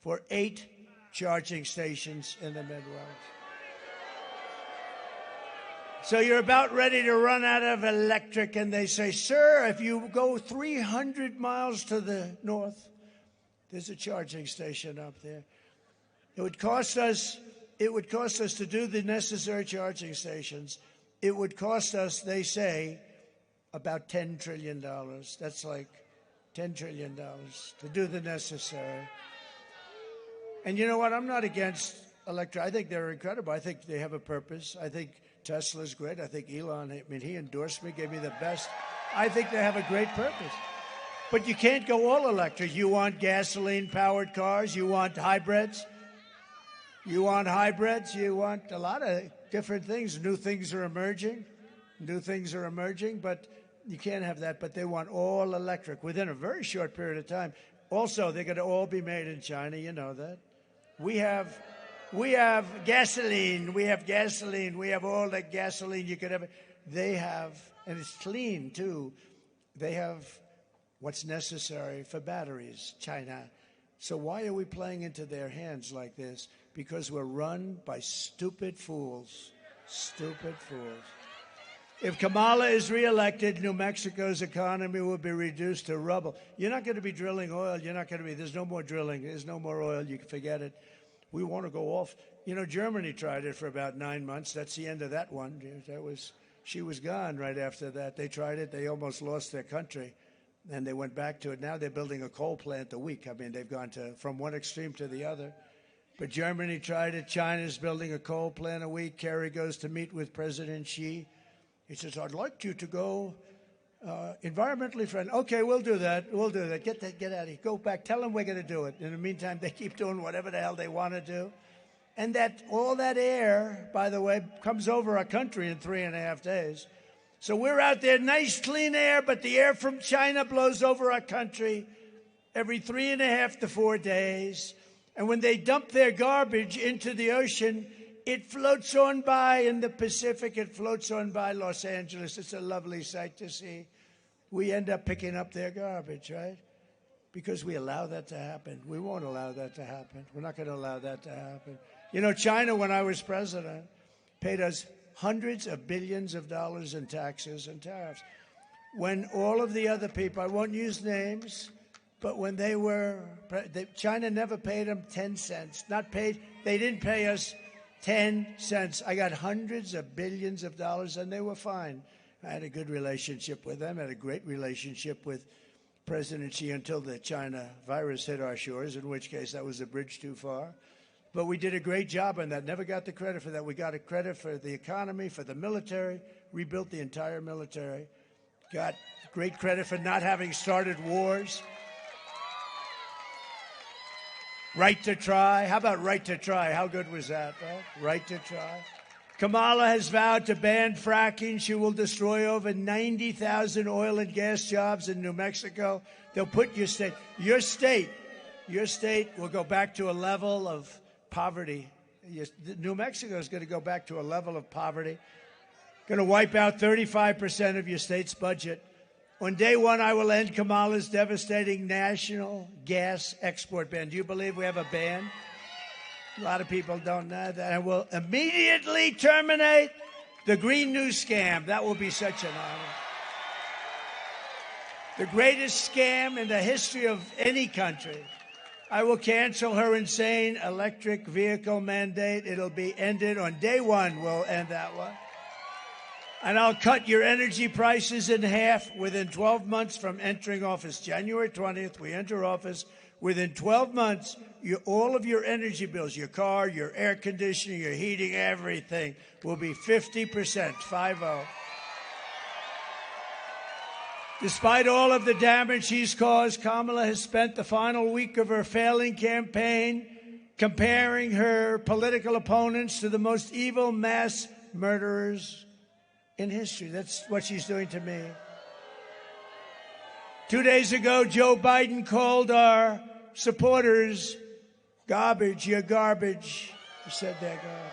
A: for 8 charging stations in the Midwest. So you're about ready to run out of electric, and they say, sir, if you go 300 miles to the north, there's a charging station up there. It would cost us to do the necessary charging stations. It would cost us, they say, about $10 trillion. That's like $10 trillion to do the necessary. And you know what? I'm not against electric. I think they're incredible. I think they have a purpose. I think Tesla's great. I think Elon, he endorsed me, gave me the best. I think they have a great purpose. But you can't go all electric. You want gasoline-powered cars. You want hybrids. You want a lot of different things. New things are emerging, but you can't have that. But they want all electric within a very short period of time. Also, they're going to all be made in China. You know that. We have gasoline. We have all the gasoline you could ever. They have, and it's clean too. They have what's necessary for batteries, China. So why are we playing into their hands like this? Because we're run by stupid fools. Stupid fools. If Kamala is reelected, New Mexico's economy will be reduced to rubble. You're not going to be drilling oil. There's no more drilling. There's no more oil. You can forget it. We want to go off. You know, Germany tried it for about 9 months. That's the end of that one. She was gone right after that. They tried it. They almost lost their country. And they went back to it. Now they're building a coal plant a week. I mean, they've gone from one extreme to the other. But Germany tried it. China's building a coal plant a week. Kerry goes to meet with President Xi. He says, I'd like you to go environmentally friendly. Okay, we'll do that. We'll do that. Get out of here. Go back. Tell them we're going to do it. In the meantime, they keep doing whatever the hell they want to do. And all that air, by the way, comes over our country in 3.5 days. So we're out there, nice clean air, but the air from China blows over our country every 3.5 to 4 days. And when they dump their garbage into the ocean, it floats on by in the Pacific. It floats on by Los Angeles. It's a lovely sight to see. We end up picking up their garbage, right? Because we allow that to happen. We won't allow that to happen. We're not going to allow that to happen. You know, China, when I was president, paid us hundreds of billions of dollars in taxes and tariffs. When all of the other people, I won't use names, but when China never paid them 10 cents. They didn't pay us 10 cents. I got hundreds of billions of dollars, and they were fine. I had a good relationship with them. I had a great relationship with President Xi until the China virus hit our shores, in which case that was a bridge too far. But we did a great job on that. Never got the credit for that. We got a credit for the economy, for the military, rebuilt the entire military. Got great credit for not having started wars. Right to try. How about right to try? How good was that, right? Right to try. Kamala has vowed to ban fracking. She will destroy over 90,000 oil and gas jobs in New Mexico. They'll put your state will go back to a level of poverty. New Mexico is going to go back to a level of poverty. Going to wipe out 35% of your state's budget. On day one, I will end Kamala's devastating national gas export ban. Do you believe we have a ban? A lot of people don't know that. And we'll immediately terminate the Green New Scam. That will be such an honor. The greatest scam in the history of any country. I will cancel her insane electric vehicle mandate. It'll be ended on day one. We'll end that one. And I'll cut your energy prices in half within 12 months from entering office. January 20th, we enter office. Within 12 months, all of your energy bills, your car, your air conditioning, your heating, everything will be 50%, 50. Despite all of the damage he's caused, Kamala has spent the final week of her failing campaign comparing her political opponents to the most evil mass murderers in history. That's what she's doing to me. 2 days ago, Joe Biden called our supporters garbage. You're garbage. He said they're garbage.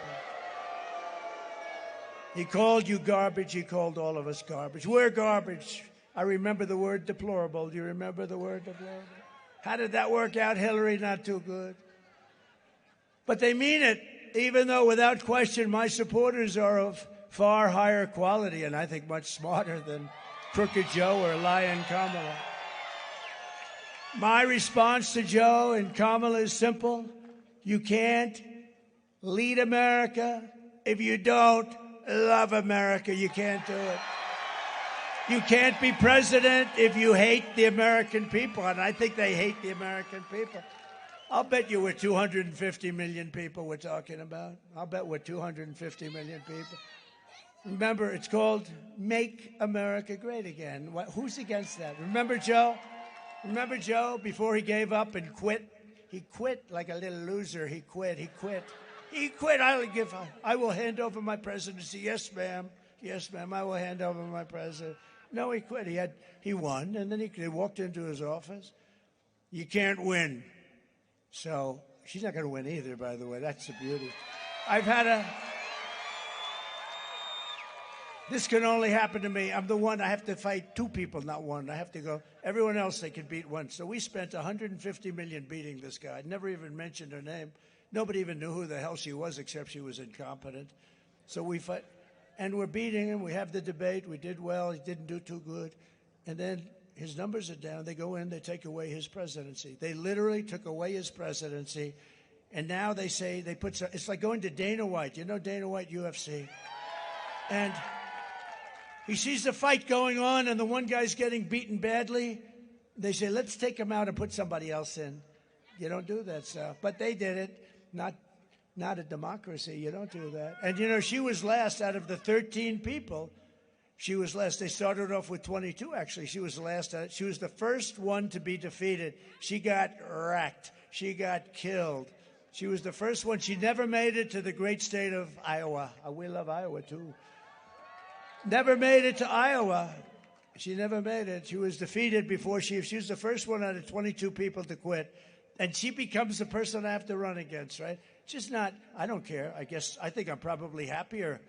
A: He called you garbage. He called all of us garbage. We're garbage. I remember the word deplorable. Do you remember the word deplorable? How did that work out, Hillary? Not too good. But they mean it, even though without question my supporters are of far higher quality and I think much smarter than Crooked Joe or Lion Kamala. My response to Joe and Kamala is simple. You can't lead America if you don't love America. You can't do it. You can't be president if you hate the American people, and I think they hate the American people. I'll bet you we're 250 million people we're talking about. I'll bet we're 250 million people. Remember, it's called Make America Great Again. Who's against that? Remember Joe? Remember Joe before he gave up and quit? He quit like a little loser. He quit. I will hand over my presidency. Yes, ma'am. Yes, ma'am. I will hand over my presidency. No, he quit. He won, and then he walked into his office. You can't win. So she's not going to win either, by the way. That's the beauty. This can only happen to me. I'm the one. I have to fight two people, not one. I have to go. Everyone else they can beat one. So we spent $150 million beating this guy. Never even mentioned her name. Nobody even knew who the hell she was, except she was incompetent. So we fight. And we're beating him. We have the debate. We did well. He didn't do too good. And then his numbers are down. They go in. They take away his presidency. They literally took away his presidency. And now they say it's like going to Dana White. You know Dana White, UFC. And he sees the fight going on, and the one guy's getting beaten badly. They say, let's take him out and put somebody else in. You don't do that stuff. But they did it. Not a democracy. You don't do that. And, she was last out of the 13 people She was last. They started off with 22, actually. She was last. She was the first one to be defeated. She got wrecked. She got killed. She was the first one. She never made it to the great state of Iowa. We love Iowa, too. Never made it to Iowa. She never made it. She was defeated before she was the first one out of 22 people to quit. And she becomes the person I have to run against, right? Just not, I don't care. I think I'm probably happier.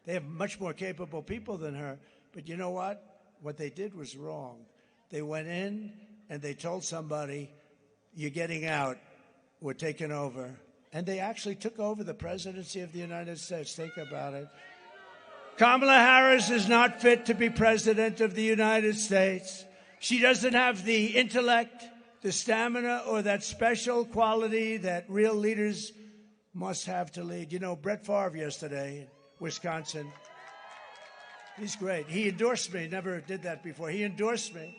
A: They have much more capable people than her. But you know what? What they did was wrong. They went in and they told somebody, you're getting out. We're taking over. And they actually took over the presidency of the United States. Think about it. Kamala Harris is not fit to be president of the United States. She doesn't have the intellect, the stamina, or that special quality that real leaders must have to lead. You know, Brett Favre yesterday, Wisconsin, he's great. He endorsed me. Never did that before. He endorsed me,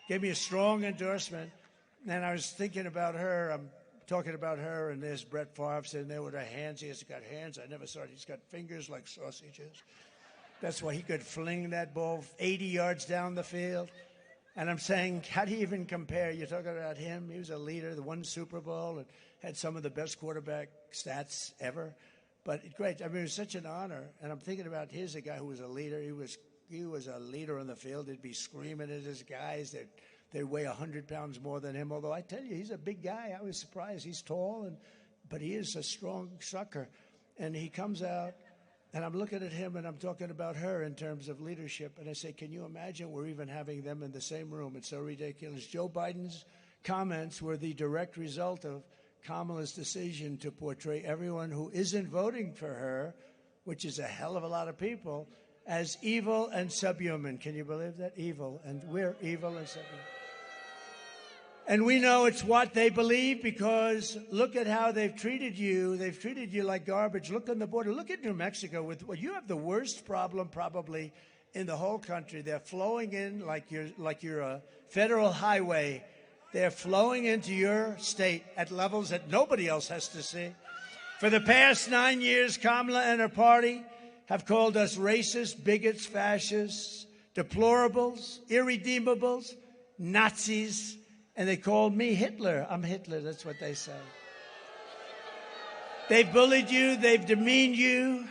A: gave me a strong endorsement. And I was thinking about her. I'm talking about her, and there's Brett Favre sitting there with her hands. He's got hands. I never saw it. He's got fingers like sausages. That's why he could fling that ball 80 yards down the field. And I'm saying, how do you even compare? You're talking about him. He was a leader, the won Super Bowl, and had some of the best quarterback stats ever. But great. I mean, it was such an honor. And I'm thinking about here's a guy who was a leader. He was a leader on the field. He'd be screaming at his guys. They weigh 100 pounds more than him. Although I tell you, he's a big guy. I was surprised. He's tall, but he is a strong sucker. And he comes out. And I'm looking at him and I'm talking about her in terms of leadership. And I say, can you imagine we're even having them in the same room? It's so ridiculous. Joe Biden's comments were the direct result of Kamala's decision to portray everyone who isn't voting for her, which is a hell of a lot of people, as evil and subhuman. Can you believe that? Evil. And we're evil and subhuman. And we know it's what they believe because look at how they've treated you. They've treated you like garbage. Look on the border. Look at New Mexico. You have the worst problem probably in the whole country. They're flowing in like you're a federal highway. They're flowing into your state at levels that nobody else has to see. For the past 9 years, Kamala and her party have called us racist, bigots, fascists, deplorables, irredeemables, Nazis. And they called me Hitler. I'm Hitler. That's what they say. They've bullied you. They've demeaned you.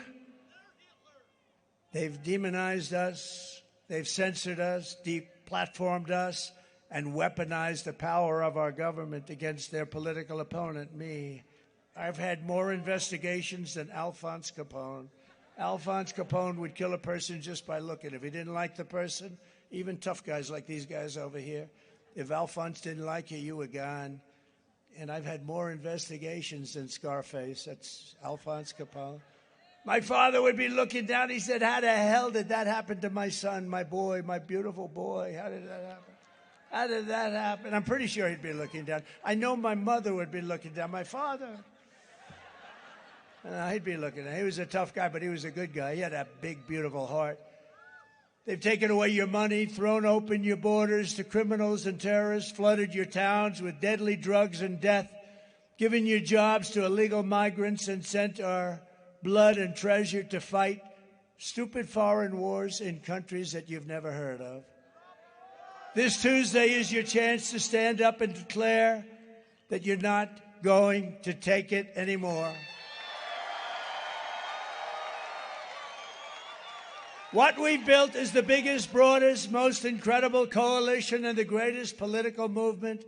A: They've demonized us. They've censored us, deplatformed us, and weaponized the power of our government against their political opponent, me. I've had more investigations than Alphonse Capone. Alphonse Capone would kill a person just by looking. If he didn't like the person, even tough guys like these guys over here, if Alphonse didn't like you, you were gone. And I've had more investigations than Scarface. That's Alphonse Capone. My father would be looking down. He said, how the hell did that happen to my son, my boy, my beautiful boy? How did that happen? How did that happen? I'm pretty sure he'd be looking down. I know my mother would be looking down. My father. He'd be looking down. He was a tough guy, but he was a good guy. He had a big, beautiful heart. They've taken away your money, thrown open your borders to criminals and terrorists, flooded your towns with deadly drugs and death, given you jobs to illegal migrants, and sent our blood and treasure to fight stupid foreign wars in countries that you've never heard of. This Tuesday is your chance to stand up and declare that you're not going to take it anymore. What we've built is the biggest, broadest, most incredible coalition and the greatest political movement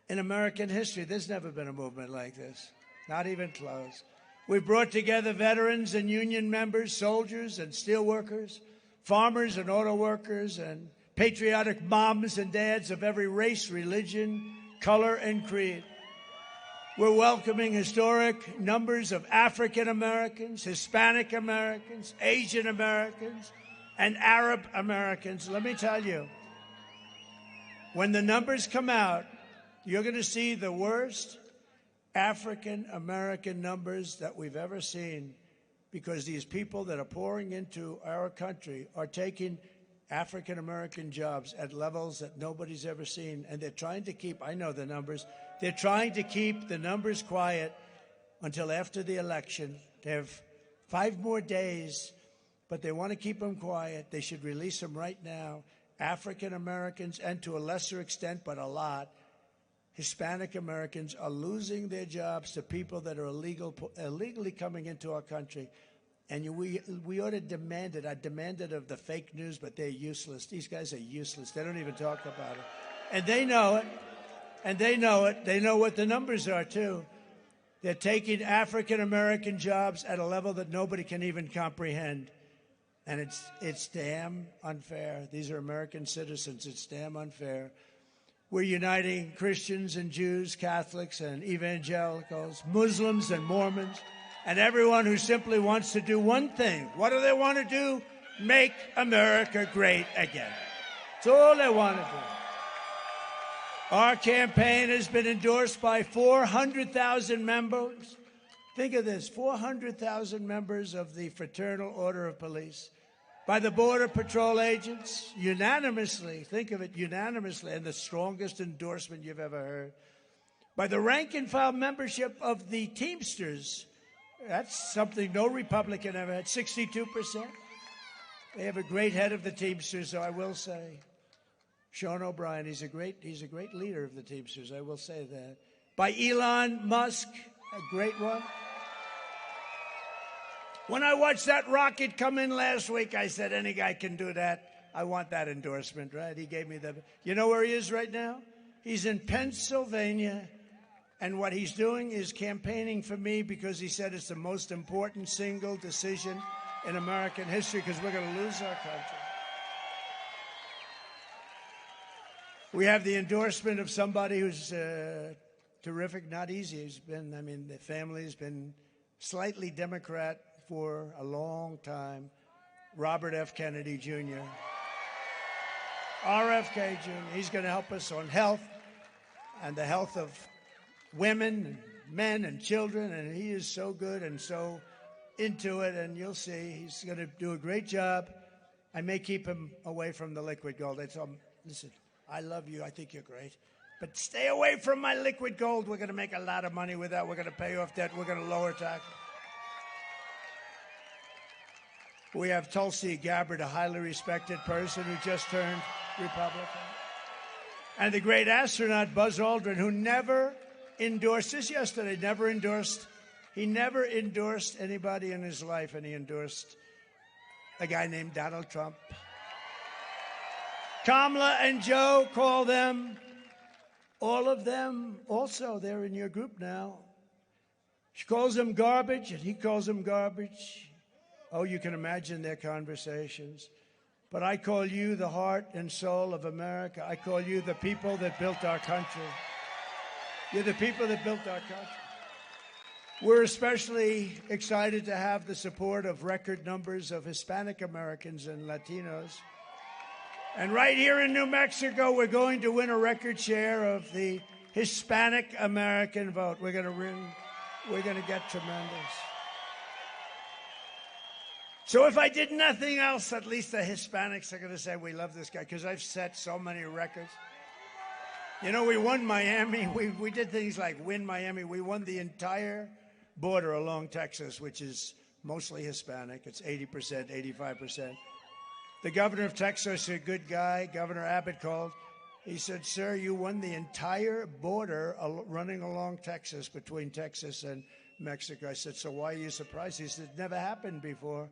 A: in American history. There's never been a movement like this, not even close. We've brought together veterans and union members, soldiers and steelworkers, farmers and auto workers, and patriotic moms and dads of every race, religion, color, and creed. We're welcoming historic numbers of African Americans, Hispanic Americans, Asian Americans, and Arab Americans. Let me tell you, when the numbers come out, you're going to see the worst African American numbers that we've ever seen, because these people that are pouring into our country are taking African American jobs at levels that nobody's ever seen. And they're trying to keep, I know the numbers, they're trying to keep the numbers quiet until after the election. They have 5 more days but they want to keep them quiet. They should release them right now. African Americans, and to a lesser extent, but a lot, Hispanic Americans are losing their jobs to people that are illegally coming into our country. And we ought to demand it. I demand it of the fake news, but they're useless. These guys are useless. They don't even talk about it. And they know it. And they know it. They know what the numbers are, too. They're taking African American jobs at a level that nobody can even comprehend. And it's damn unfair. These are American citizens. It's damn unfair. We're uniting Christians and Jews, Catholics and evangelicals, Muslims and Mormons, and everyone who simply wants to do one thing. What do they want to do? Make America great again. That's all they want to do. Our campaign has been endorsed by 400,000 members. Think of this, 400,000 members of the Fraternal Order of Police, by the Border Patrol agents, unanimously, think of it, unanimously, and the strongest endorsement you've ever heard, by the rank and file membership of the Teamsters. That's something no Republican ever had, 62%. They have a great head of the Teamsters, so I will say, Sean O'Brien, he's a great leader of the Teamsters, I will say that. By Elon Musk, a great one. When I watched that rocket come in last week, I said, any guy can do that. I want that endorsement, right? He gave me the... You know where he is right now? He's in Pennsylvania, and what he's doing is campaigning for me because he said it's the most important single decision in American history because we're going to lose our country. We have the endorsement of somebody who's terrific, not easy. He's been, the family's been slightly Democrat for a long time, Robert F. Kennedy Jr. RFK Jr. He's going to help us on health and the health of women, and men, and children, and he is so good and so into it, and you'll see he's going to do a great job. I may keep him away from the liquid gold. I told him, listen, I love you. I think you're great. But stay away from my liquid gold. We're going to make a lot of money with that. We're going to pay off debt. We're going to lower taxes. We have Tulsi Gabbard, a highly respected person who just turned Republican. And the great astronaut Buzz Aldrin, who never endorsed this yesterday, he never endorsed anybody in his life, and he endorsed a guy named Donald Trump. Kamala and Joe, call them. All of them also, they're in your group now. She calls them garbage, and he calls them garbage. Oh, you can imagine their conversations. But I call you the heart and soul of America. I call you the people that built our country. You're the people that built our country. We're especially excited to have the support of record numbers of Hispanic Americans and Latinos. And right here in New Mexico, we're going to win a record share of the Hispanic American vote. We're going to get tremendous. So if I did nothing else, at least the Hispanics are going to say, we love this guy, because I've set so many records. You know, we won Miami. We did things like win Miami. We won the entire border along Texas, which is mostly Hispanic. It's 80%, 85%. The governor of Texas, a good guy, Governor Abbott, called. He said, sir, you won the entire border running along Texas, between Texas and Mexico. I said, so why are you surprised? He said, it never happened before.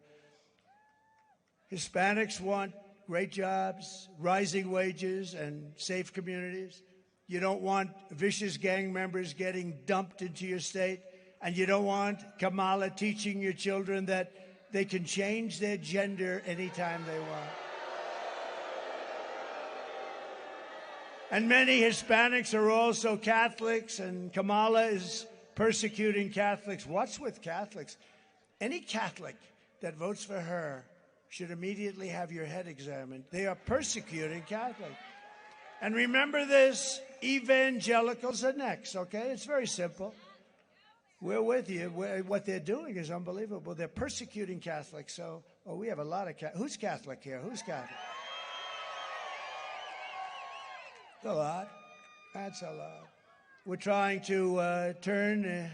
A: Hispanics want great jobs, rising wages, and safe communities. You don't want vicious gang members getting dumped into your state. And you don't want Kamala teaching your children that they can change their gender anytime they want. And many Hispanics are also Catholics, and Kamala is persecuting Catholics. What's with Catholics? Any Catholic that votes for her should immediately have your head examined. They are persecuting Catholics. And remember this, evangelicals are next, okay? It's very simple. We're with you. What they're doing is unbelievable. They're persecuting Catholics. So, we have a lot of Catholics. Who's Catholic here? Who's Catholic? A lot. That's a lot. We're trying to turn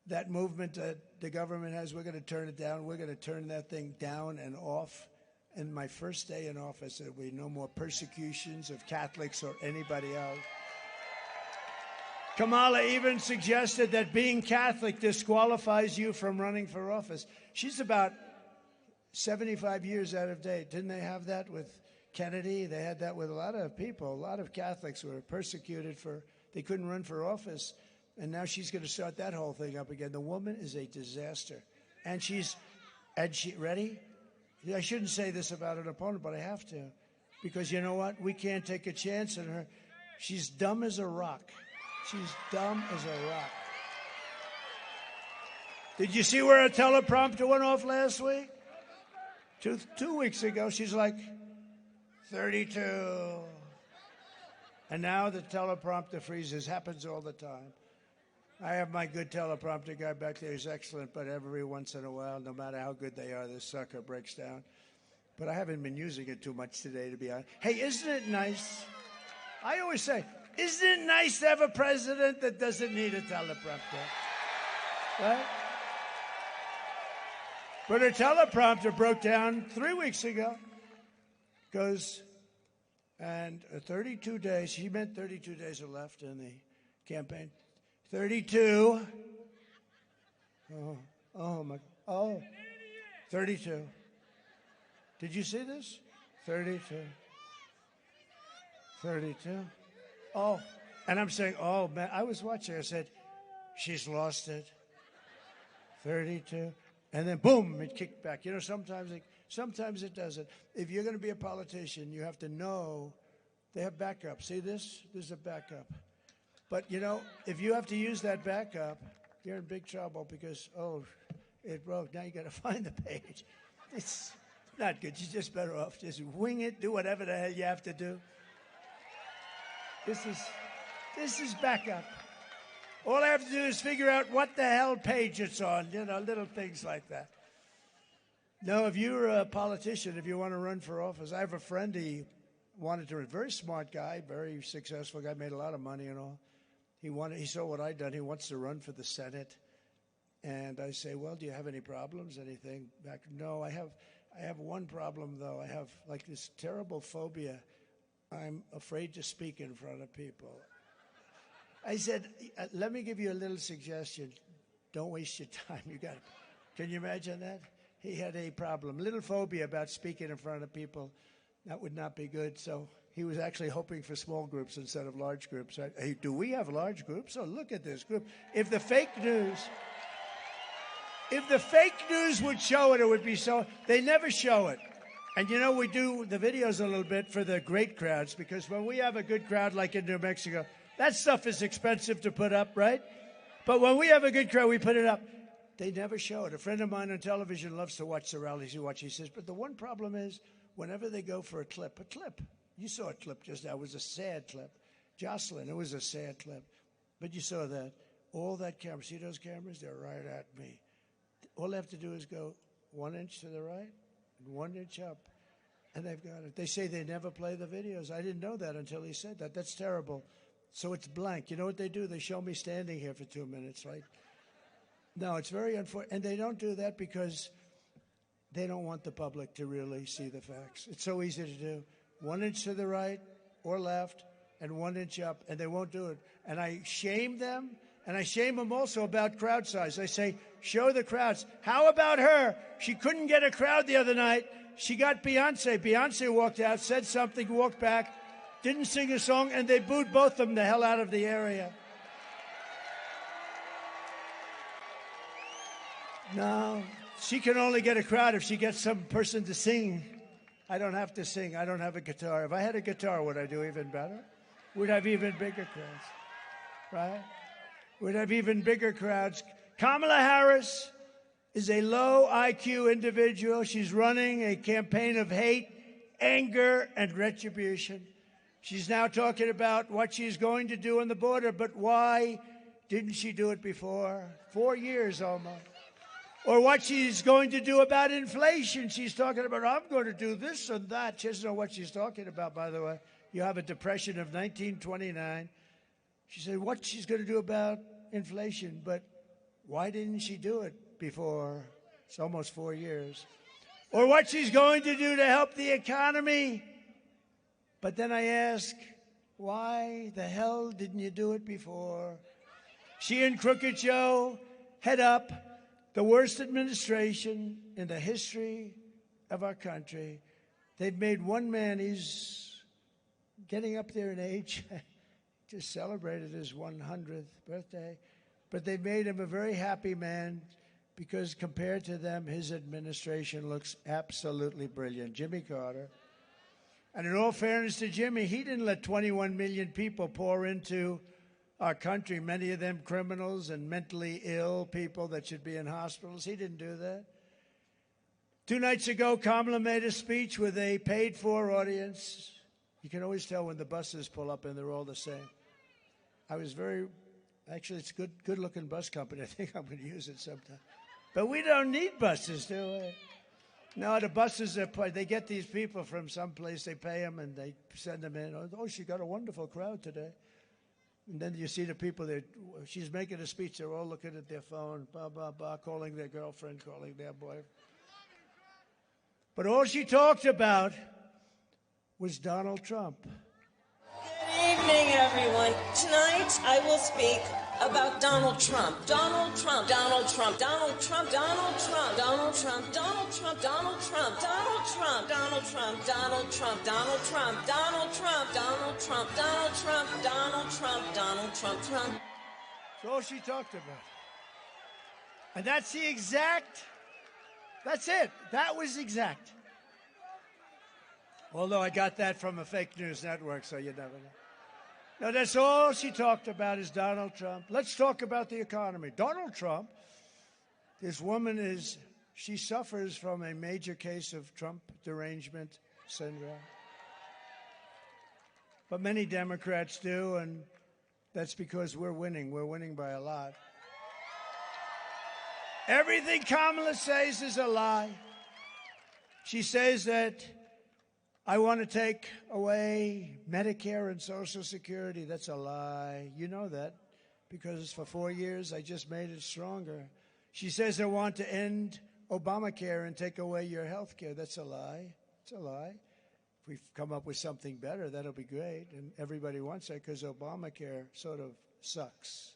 A: that movement that the government has, we're going to turn it down. We're going to turn that thing down and off. And my first day in office, there will be no more persecutions of Catholics or anybody else. Kamala even suggested that being Catholic disqualifies you from running for office. She's about 75 years out of date. Didn't they have that with Kennedy? They had that with a lot of people. A lot of Catholics were persecuted they couldn't run for office. And now she's going to start that whole thing up again. The woman is a disaster. And she, ready? I shouldn't say this about an opponent, but I have to. Because you know what? We can't take a chance on her. She's dumb as a rock. She's dumb as a rock. Did you see where her teleprompter went off last week? Two weeks ago, she's like, 32. And now the teleprompter freezes. Happens all the time. I have my good teleprompter guy back there. He's excellent, but every once in a while, no matter how good they are, this sucker breaks down. But I haven't been using it too much today, to be honest. Hey, isn't it nice? I always say, isn't it nice to have a president that doesn't need a teleprompter? Right? But her teleprompter broke down 3 weeks ago. And 32 days, she meant 32 days are left in the campaign. 32. Oh, 32. Did you see this? 32. 32. Oh, and I'm saying, oh, man, I was watching. I said, she's lost it. 32. And then, boom, it kicked back. You know, sometimes it doesn't. If you're going to be a politician, you have to know they have backup. See this? This is a backup. But, you know, if you have to use that backup, you're in big trouble because, it broke. Now you got to find the page. It's not good. You're just better off just wing it, do whatever the hell you have to do. This is backup. All I have to do is figure out what the hell page it's on, you know, little things like that. No, if you're a politician, if you want to run for office, I have a friend, he wanted to, a very smart guy, very successful guy, made a lot of money and all. He saw what I'd done. He wants to run for the Senate. And I say, well, do you have any problems, anything? Back, no, I have one problem, though. I have, like, this terrible phobia. I'm afraid to speak in front of people. I said, let me give you a little suggestion. Don't waste your time. Can you imagine that? He had a problem, little phobia about speaking in front of people. That would not be good. So he was actually hoping for small groups instead of large groups. Hey, do we have large groups? Oh, look at this group. If the fake news would show it would be so. They never show it. And, you know, we do the videos a little bit for the great crowds because when we have a good crowd like in New Mexico, that stuff is expensive to put up, right? But when we have a good crowd, we put it up. They never show it. A friend of mine on television loves to watch the rallies. He says, but the one problem is whenever they go for a clip. You saw a clip just now. It was a sad clip. Jocelyn, it was a sad clip. But you saw that. All that camera, see those cameras? They're right at me. All they have to do is go 1 inch to the right and 1 inch up, and they've got it. They say they never play the videos. I didn't know that until he said that. That's terrible. So it's blank. You know what they do? They show me standing here for 2 minutes, right? No, it's very unfortunate. And they don't do that because they don't want the public to really see the facts. It's so easy to do. 1 inch to the right or left and 1 inch up, and they won't do it. And I shame them, and I shame them also about crowd size. I say, show the crowds. How about her? She couldn't get a crowd the other night. She got Beyonce. Beyonce walked out, said something, walked back, didn't sing a song, and they booed both of them the hell out of the area. No, she can only get a crowd if she gets some person to sing. I don't have to sing. I don't have a guitar. If I had a guitar, would I do even better? We'd have even bigger crowds, right? We'd have even bigger crowds. Kamala Harris is a low IQ individual. She's running a campaign of hate, anger, and retribution. She's now talking about what she's going to do on the border, but why didn't she do it before? 4 years almost. Or what she's going to do about inflation. She's talking about, I'm going to do this and that. She doesn't know what she's talking about, by the way. You have a depression of 1929. She said what she's going to do about inflation, but Why didn't she do it before? It's almost 4 years. Or what she's going to do to help the economy. But then I ask, why the hell didn't you do it before? She and Crooked Joe head up the worst administration in the history of our country. They've made one man, he's getting up there in age, just celebrated his 100th birthday, but they've made him a very happy man because compared to them, his administration looks absolutely brilliant. Jimmy Carter. And in all fairness to Jimmy, he didn't let 21 million people pour into our country, many of them criminals and mentally ill people that should be in hospitals. He didn't do that. 2 nights ago, Kamala made a speech with a paid-for audience. You can always tell when the buses pull up and they're all the same. Actually, it's a good-looking bus company. I think I'm going to use it sometime. But we don't need buses, do we? No, the buses, they get these people from someplace, they pay them, and they send them in. Oh, she got a wonderful crowd today. And then you see the people that she's making a speech, they're all looking at their phone, blah, blah, blah, calling their girlfriend, calling their boyfriend. But all she talked about was Donald Trump.
J: Good evening, everyone. Tonight I will speak about Donald Trump. Donald Trump, Donald Trump, Donald Trump, Donald Trump, Donald Trump, Donald Trump, Donald Trump, Donald Trump, Donald Trump, Donald Trump, Donald Trump, Donald Trump, Donald Trump, Donald Trump, Donald Trump, Donald Trump, Trump.
A: That's all she talked about. And that's it. That was exact. Although I got that from a fake news network, so you never know. No, that's all she talked about is Donald Trump. Let's talk about the economy. Donald Trump, this woman she suffers from a major case of Trump derangement syndrome. But many Democrats do, and that's because we're winning. We're winning by a lot. Everything Kamala says is a lie. She says that I want to take away Medicare and Social Security. That's a lie. You know that because for 4 years I just made it stronger. She says I want to end Obamacare and take away your health care. That's a lie. It's a lie. If we come up with something better, that'll be great. And everybody wants that because Obamacare sort of sucks.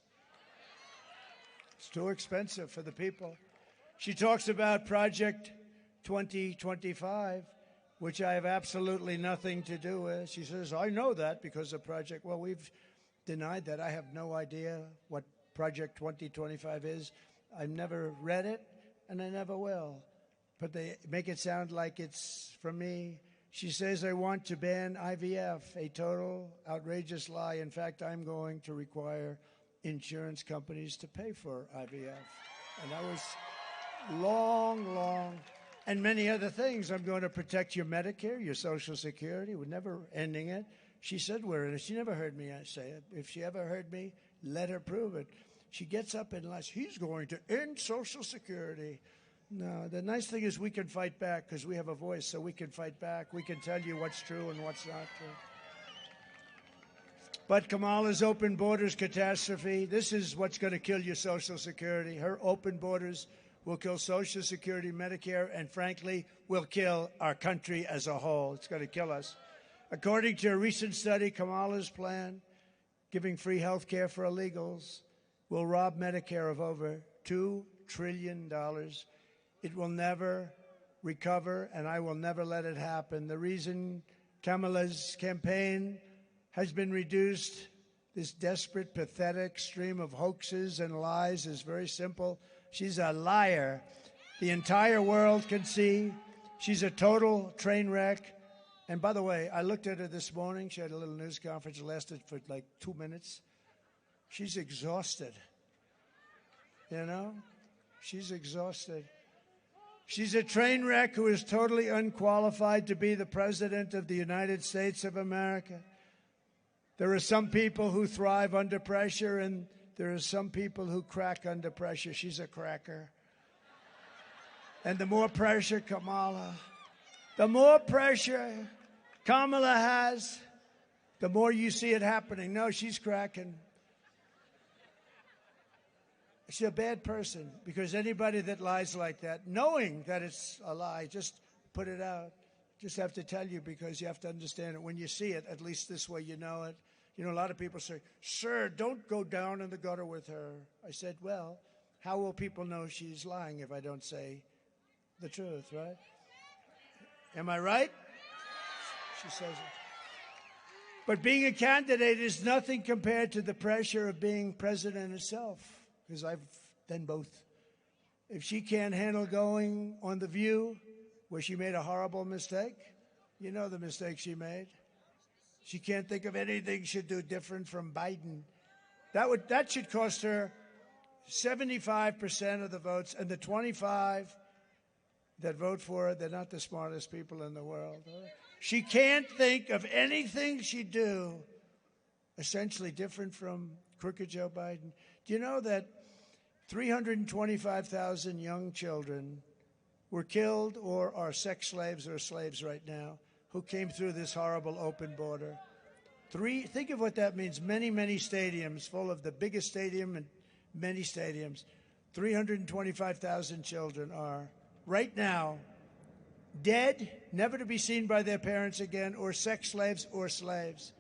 A: It's too expensive for the people. She talks about Project 2025, which I have absolutely nothing to do with. She says, I know that because of Project. Well, we've denied that. I have no idea what Project 2025 is. I've never read it, and I never will. But they make it sound like it's from me. She says, I want to ban IVF, a total outrageous lie. In fact, I'm going to require insurance companies to pay for IVF. And that was long, and many other things. I'm going to protect your Medicare, your Social Security. We're never ending it. She said we're in it. She never heard me say it. If she ever heard me, let her prove it. She gets up and lies. He's going to end Social Security. No, the nice thing is we can fight back because we have a voice, so we can fight back. We can tell you what's true and what's not true. But Kamala's open borders catastrophe, this is what's going to kill your Social Security. Her open borders will kill Social Security, Medicare, and frankly, will kill our country as a whole. It's going to kill us. According to a recent study, Kamala's plan, giving free health care for illegals, will rob Medicare of over $2 trillion. It will never recover, and I will never let it happen. The reason Kamala's campaign has been reduced, this desperate, pathetic stream of hoaxes and lies, is very simple. She's a liar. The entire world can see. She's a total train wreck. And by the way, I looked at her this morning. She had a little news conference. It lasted for like 2 minutes. She's exhausted. You know? She's exhausted. She's a train wreck who is totally unqualified to be the President of the United States of America. There are some people who thrive under pressure, and there are some people who crack under pressure. She's a cracker. And the more pressure Kamala has, the more you see it happening. No, she's cracking. She's a bad person, because anybody that lies like that, knowing that it's a lie, just put it out. Just have to tell you, because you have to understand it. When you see it, at least this way you know it. You know, a lot of people say, sir, don't go down in the gutter with her. I said, well, how will people know she's lying if I don't say the truth, right? Am I right? She says it. But being a candidate is nothing compared to the pressure of being president itself, because I've done both. If she can't handle going on The View, where she made a horrible mistake, you know the mistake she made. She can't think of anything she'd do different from Biden. That should cost her 75% of the votes, and the 25 that vote for her, they're not the smartest people in the world. She can't think of anything she'd do essentially different from crooked Joe Biden. Do you know that 325,000 young children were killed or are sex slaves or slaves right now who came through this horrible open border? Think of what that means. Many, many stadiums full of the biggest stadium and many stadiums. 325,000 children are right now dead, never to be seen by their parents again, or sex slaves or slaves.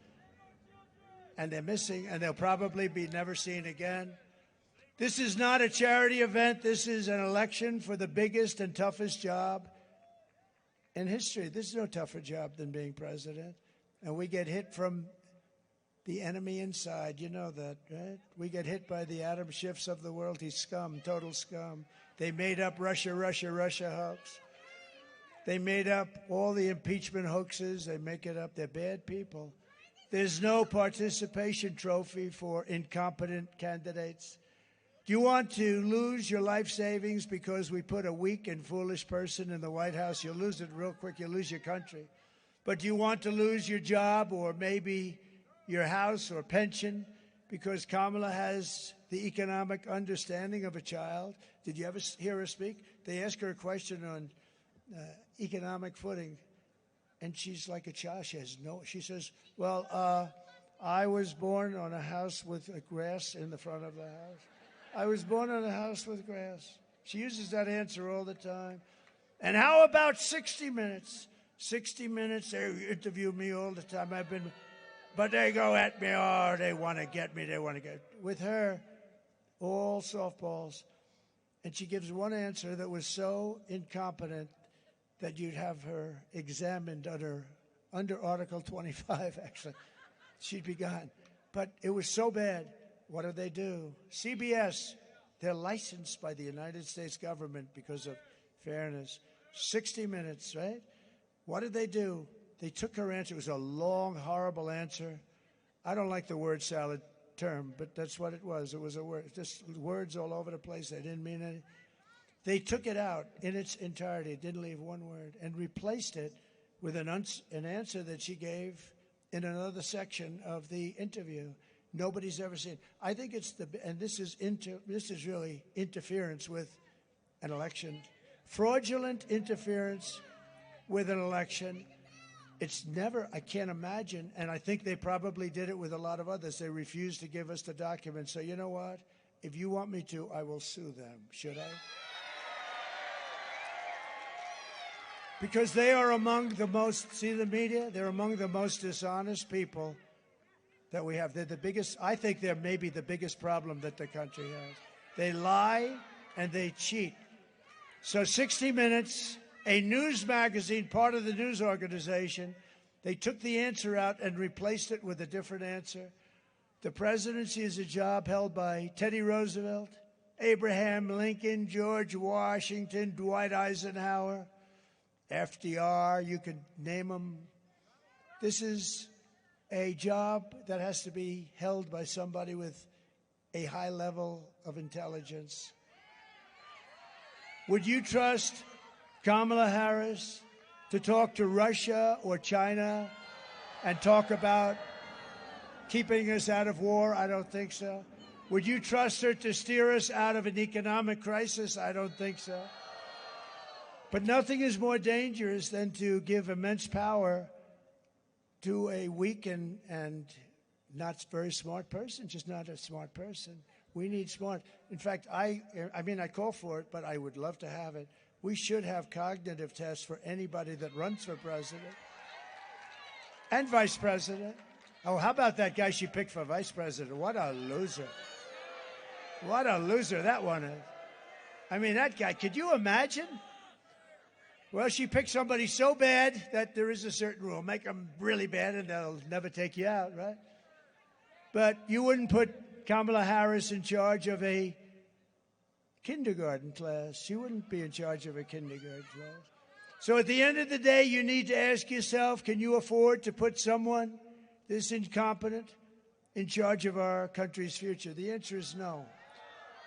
A: And they're missing, and they'll probably be never seen again. This is not a charity event. This is an election for the biggest and toughest job in history. This is no tougher job than being president. And we get hit from the enemy inside. You know that, right? We get hit by the Adam Schiffs of the world. He's scum, total scum. They made up Russia hoax. They made up all the impeachment hoaxes. They make it up. They're bad people. There's no participation trophy for incompetent candidates. Do you want to lose your life savings because we put a weak and foolish person in the White House? You'll lose it real quick. You'll lose your country. But do you want to lose your job or maybe your house or pension because Kamala has the economic understanding of a child? Did you ever hear her speak? They ask her a question on economic footing, and she's like a child. She says, well, I was born on a house with grass in the front of the house. I was born on a house with grass. She uses that answer all the time. And how about 60 Minutes? 60 Minutes, they interview me all the time. But they go at me, oh, they want to get me, with her, all softballs. And she gives one answer that was so incompetent that you'd have her examined under Article 25, actually. She'd be gone. But it was so bad. What do? CBS, they're licensed by the United States government because of fairness. 60 Minutes, right? What did they do? They took her answer. It was a long, horrible answer. I don't like the word salad term, but that's what it was. It was a word, just words all over the place. They didn't mean anything. They took it out in its entirety. It didn't leave one word, and replaced it with an answer that she gave in another section of the interview. Nobody's ever seen. I think this is really interference with an election, fraudulent interference with an election. It's never, I can't imagine, and I think they probably did it with a lot of others. They refused to give us the documents. So you know what? If you want me to, I will sue them. Should I? Because they are among the most, see the media? They're among the most dishonest people that we have. They're the biggest, I think they're maybe the biggest problem that the country has. They lie and they cheat. So 60 Minutes, a news magazine, part of the news organization, they took the answer out and replaced it with a different answer. The presidency is a job held by Teddy Roosevelt, Abraham Lincoln, George Washington, Dwight Eisenhower, FDR, you could name them. This is a job that has to be held by somebody with a high level of intelligence. Would you trust Kamala Harris to talk to Russia or China and talk about keeping us out of war? I don't think so. Would you trust her to steer us out of an economic crisis? I don't think so. But nothing is more dangerous than to give immense power to a weak and not very smart person, just not a smart person. We need smart. In fact, I call for it, but I would love to have it. We should have cognitive tests for anybody that runs for president and vice president. Oh, how about that guy she picked for vice president? What a loser. What a loser that one is. I mean, that guy, could you imagine? Well, she picked somebody so bad that there is a certain rule. Make them really bad and they'll never take you out, right? But you wouldn't put Kamala Harris in charge of a kindergarten class. She wouldn't be in charge of a kindergarten class. So at the end of the day, you need to ask yourself, can you afford to put someone this incompetent in charge of our country's future? The answer is no.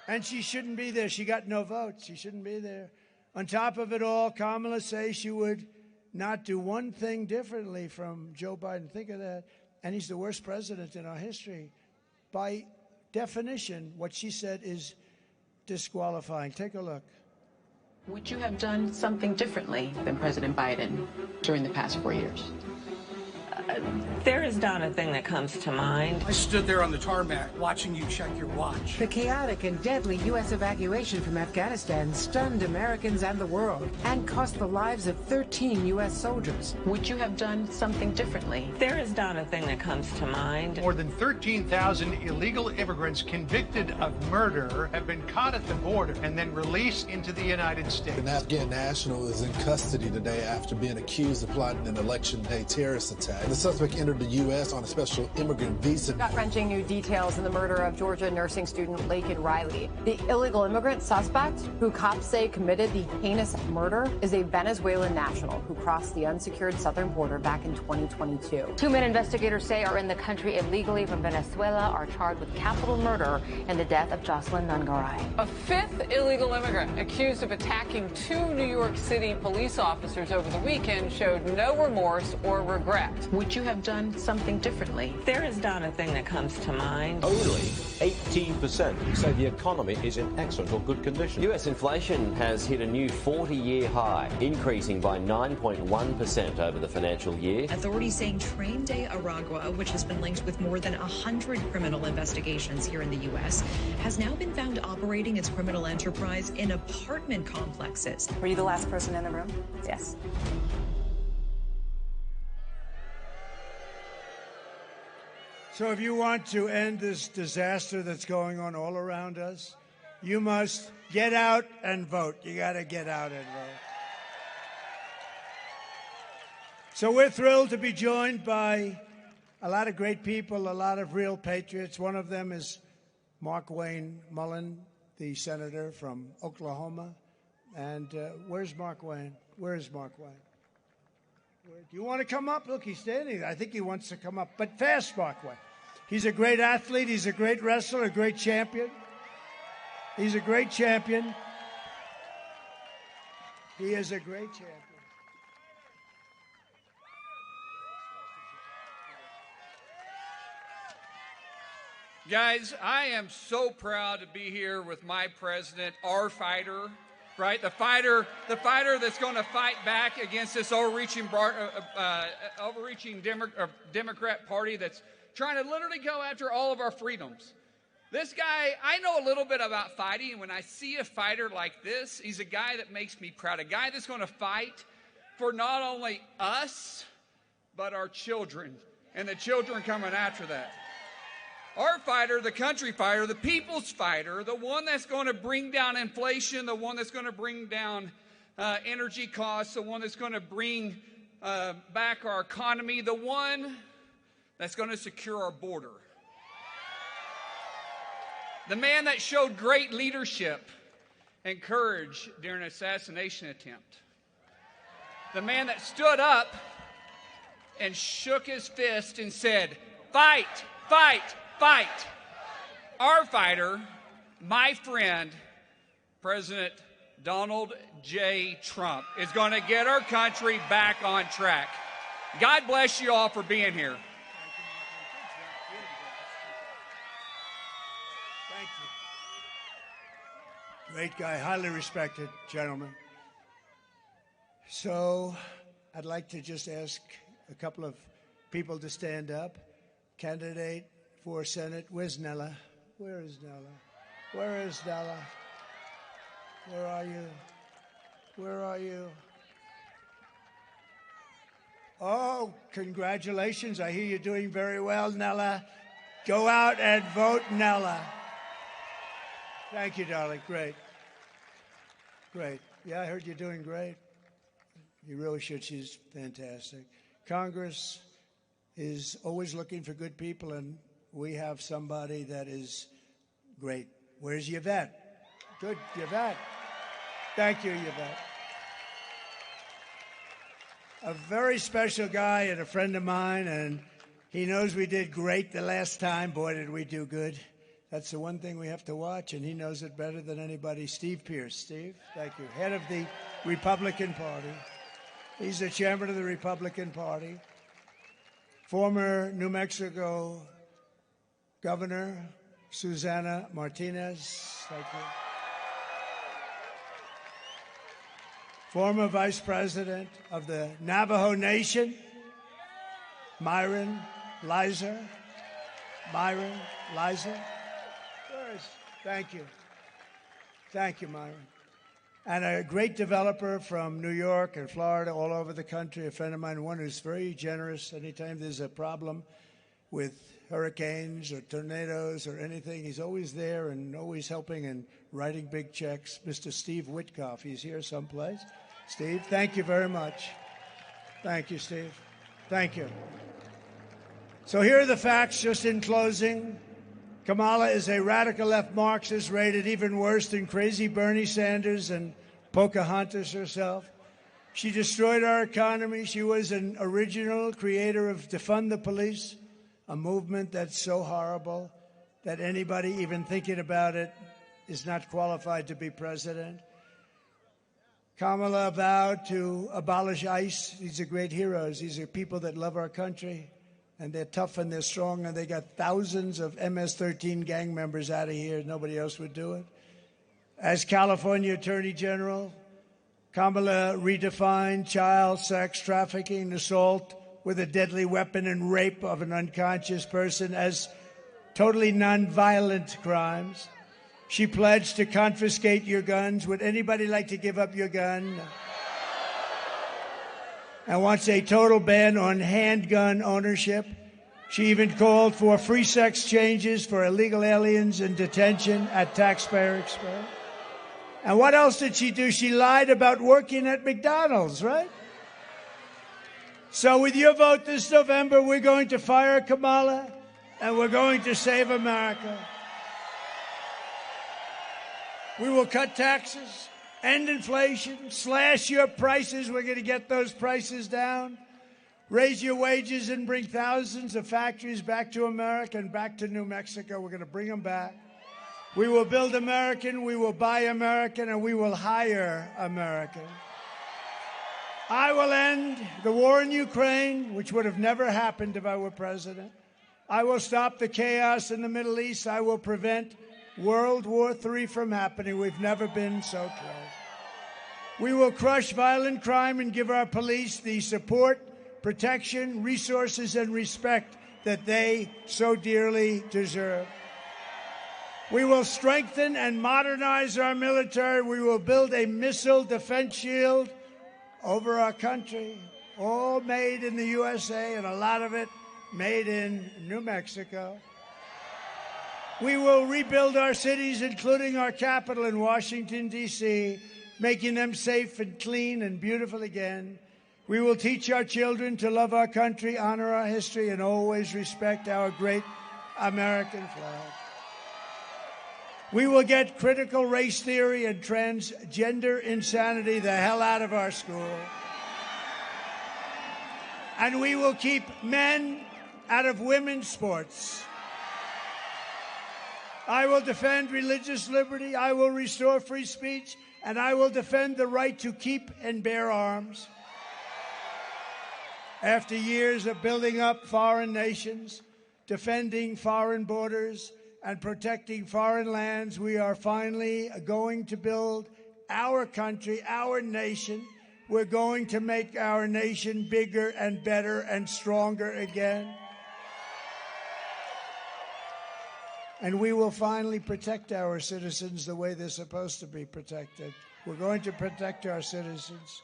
A: And she shouldn't be there. She got no votes. She shouldn't be there. On top of it all, Kamala says she would not do one thing differently from Joe Biden. Think of that. And he's the worst president in our history. By definition, what she said is disqualifying. Take a look.
K: Would you have done something differently than President Biden during the past 4 years?
J: There is not a thing that comes to mind.
L: I stood there on the tarmac watching you check your watch.
M: The chaotic and deadly U.S. evacuation from Afghanistan stunned Americans and the world and cost the lives of 13 U.S. soldiers.
K: Would you have done something differently?
J: There is not a thing that comes to mind.
L: More than 13,000 illegal immigrants convicted of murder have been caught at the border and then released into the United States.
N: An Afghan national is in custody today after being accused of plotting an election day terrorist attack. The suspect entered the U.S. on a special immigrant visa.
O: Gut-wrenching new details in the murder of Georgia nursing student Laken Riley. The illegal immigrant suspect, who cops say committed the heinous murder, is a Venezuelan national who crossed the unsecured southern border back in 2022.
E: 2 men investigators say are in the country illegally from Venezuela are charged with capital murder in the death of Jocelyn Nungaray.
P: A 5th illegal immigrant accused of attacking 2 New York City police officers over the weekend showed no remorse or regret.
K: Would you have done something differently?
J: There is not a thing that comes to mind.
Q: Only 18% say the economy is in excellent or good condition. US inflation has hit a new 40-year high, increasing by 9.1% over the financial year.
R: Authorities saying Train de Aragua, which has been linked with more than 100 criminal investigations here in the U.S., has now been found operating its criminal enterprise in apartment complexes.
S: Were you the last person in the room? Yes.
A: So if you want to end this disaster that's going on all around us, you must get out and vote. You got to get out and vote. So we're thrilled to be joined by a lot of great people, a lot of real patriots. One of them is Mark Wayne Mullen, the senator from Oklahoma. And where's Mark Wayne? Where is Mark Wayne? Do you want to come up? Look, he's standing there. I think he wants to come up. But fast, Mark Wayne. He's a great athlete. He's a great wrestler, a great champion. He's a great champion. He is a great champion.
T: Guys, I am so proud to be here with my president, our fighter, right? The fighter that's going to fight back against this overreaching Democrat Party that's trying to literally go after all of our freedoms. This guy, I know a little bit about fighting, and when I see a fighter like this, he's a guy that makes me proud, a guy that's going to fight for not only us, but our children, and the children coming after that. Our fighter, the country fighter, the people's fighter, the one that's going to bring down inflation, the one that's going to bring down energy costs, the one that's going to bring back our economy, the one that's going to secure our border. The man that showed great leadership and courage during an assassination attempt. The man that stood up and shook his fist and said, "Fight, fight, fight." Our fighter, my friend, President Donald J. Trump, is going to get our country back on track. God bless you all for being here.
A: Thank you. Great guy, highly respected gentleman. So I'd like to just ask a couple of people to stand up. candidate for Senate. Where's Nella? Where is Nella? Where is Nella? Where are you? Where are you? Oh, congratulations. I hear you're doing very well, Nella. Go out and vote, Nella. Thank you, darling. Great. Great. Yeah, I heard you're doing great. You really should. She's fantastic. Congress is always looking for good people, and we have somebody that is great. Where's Yvette? Good, Yvette. Thank you, Yvette. A very special guy and a friend of mine, and he knows we did great the last time. Boy, did we do good. That's the one thing we have to watch, and he knows it better than anybody. Steve Pierce. Steve, thank you. Head of the Republican Party. He's the chairman of the Republican Party. Former New Mexico Governor Susana Martinez. Thank you. Former Vice President of the Navajo Nation, Myron Lizer. Myron Lizer. Thank you. Thank you, Myron. And a great developer from New York and Florida, all over the country, a friend of mine, one who's very generous. Anytime there's a problem with hurricanes or tornadoes or anything, he's always there and always helping and writing big checks. Mr. Steve Witkoff, he's here someplace. Steve, thank you very much. Thank you, Steve. Thank you. So here are the facts, just in closing. Kamala is a radical left Marxist, rated even worse than crazy Bernie Sanders and Pocahontas herself. She destroyed our economy. She was an original creator of Defund the Police, a movement that's so horrible that anybody even thinking about it is not qualified to be president. Kamala vowed to abolish ICE. These are great heroes. These are people that love our country. And they're tough and they're strong, and they got thousands of MS-13 gang members out of here. Nobody else would do it. As California Attorney General, Kamala redefined child sex trafficking, assault with a deadly weapon, and rape of an unconscious person as totally nonviolent crimes. She pledged to confiscate your guns. Would anybody like to give up your gun? And wants a total ban on handgun ownership. She even called for free sex changes for illegal aliens in detention at taxpayer expense. And what else did she do? She lied about working at McDonald's, right? So with your vote this November, we're going to fire Kamala, and we're going to save America. We will cut taxes, end inflation, slash your prices. We're going to get those prices down. Raise your wages and bring thousands of factories back to America and back to New Mexico. We're going to bring them back. We will build American, we will buy American, and we will hire American. I will end the war in Ukraine, which would have never happened if I were president. I will stop the chaos in the Middle East. I will prevent World War III from happening. We've never been so close. We will crush violent crime and give our police the support, protection, resources, and respect that they so dearly deserve. We will strengthen and modernize our military. We will build a missile defense shield over our country, all made in the USA, and a lot of it made in New Mexico. We will rebuild our cities, including our capital in Washington, D.C., making them safe and clean and beautiful again. We will teach our children to love our country, honor our history, and always respect our great American flag. We will get critical race theory and transgender insanity the hell out of our school. And we will keep men out of women's sports. I will defend religious liberty, I will restore free speech, and I will defend the right to keep and bear arms. After years of building up foreign nations, defending foreign borders, and protecting foreign lands, we are finally going to build our country, our nation. We're going to make our nation bigger and better and stronger again. And we will finally protect our citizens the way they're supposed to be protected. We're going to protect our citizens.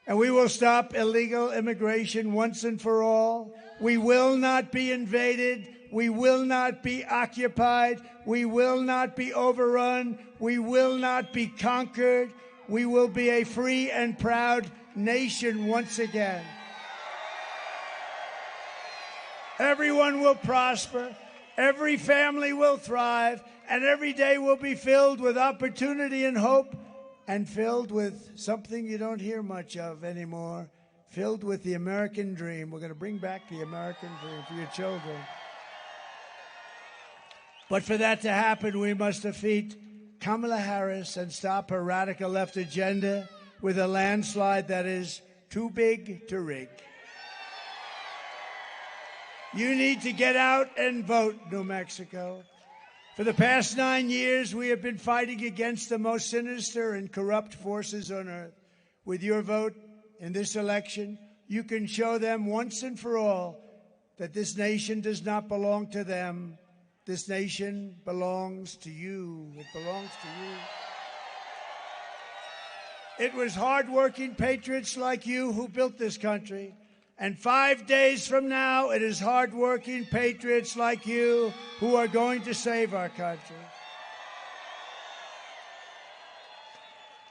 A: And we will stop illegal immigration once and for all. We will not be invaded. We will not be occupied. We will not be overrun. We will not be conquered. We will be a free and proud nation once again. Everyone will prosper. Every family will thrive. And every day will be filled with opportunity and hope, and filled with something you don't hear much of anymore, filled with the American dream. We're going to bring back the American dream for your children. But for that to happen, we must defeat Kamala Harris and stop her radical left agenda with a landslide that is too big to rig. You need to get out and vote, New Mexico. For the past 9 years, we have been fighting against the most sinister and corrupt forces on earth. With your vote in this election, you can show them once and for all that this nation does not belong to them. This nation belongs to you. It belongs to you. It was hardworking patriots like you who built this country. And 5 days from now, it is hardworking patriots like you who are going to save our country.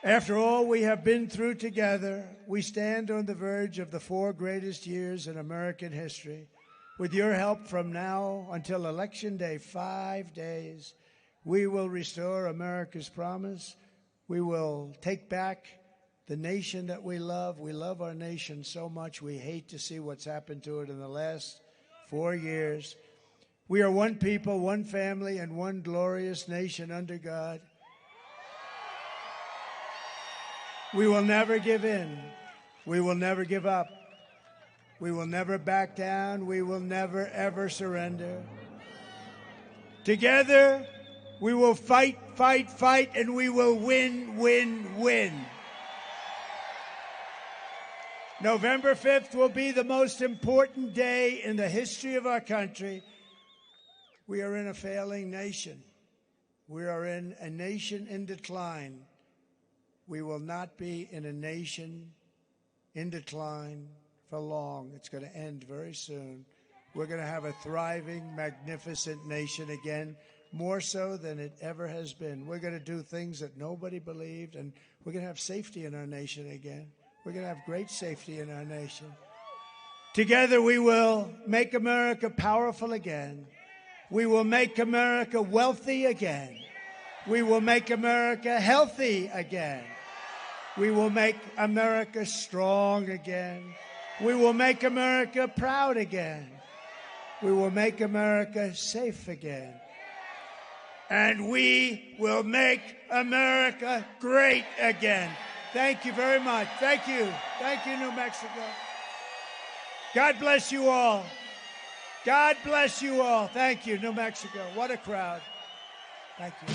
A: After all we have been through together, we stand on the verge of the 4 greatest years in American history. With your help from now until Election Day, 5 days, we will restore America's promise. We will take back the nation that we love. We love our nation so much. We hate to see what's happened to it in the last 4 years. We are one people, one family, and one glorious nation under God. We will never give in. We will never give up. We will never back down. We will never, ever surrender. Together, we will fight, fight, fight, and we will win, win, win. November 5th will be the most important day in the history of our country. We are in a failing nation. We are in a nation in decline. We will not be in a nation in decline for long. It's going to end very soon. We're going to have a thriving, magnificent nation again, more so than it ever has been. We're going to do things that nobody believed, and we're going to have safety in our nation again. We're going to have great safety in our nation. Together we will make America powerful again. We will make America wealthy again. We will make America healthy again. We will make America strong again. We will make America proud again. We will make America safe again. And we will make America great again. Thank you very much. Thank you. Thank you, New Mexico. God bless you all. God bless you all. Thank you, New Mexico. What a crowd. Thank you.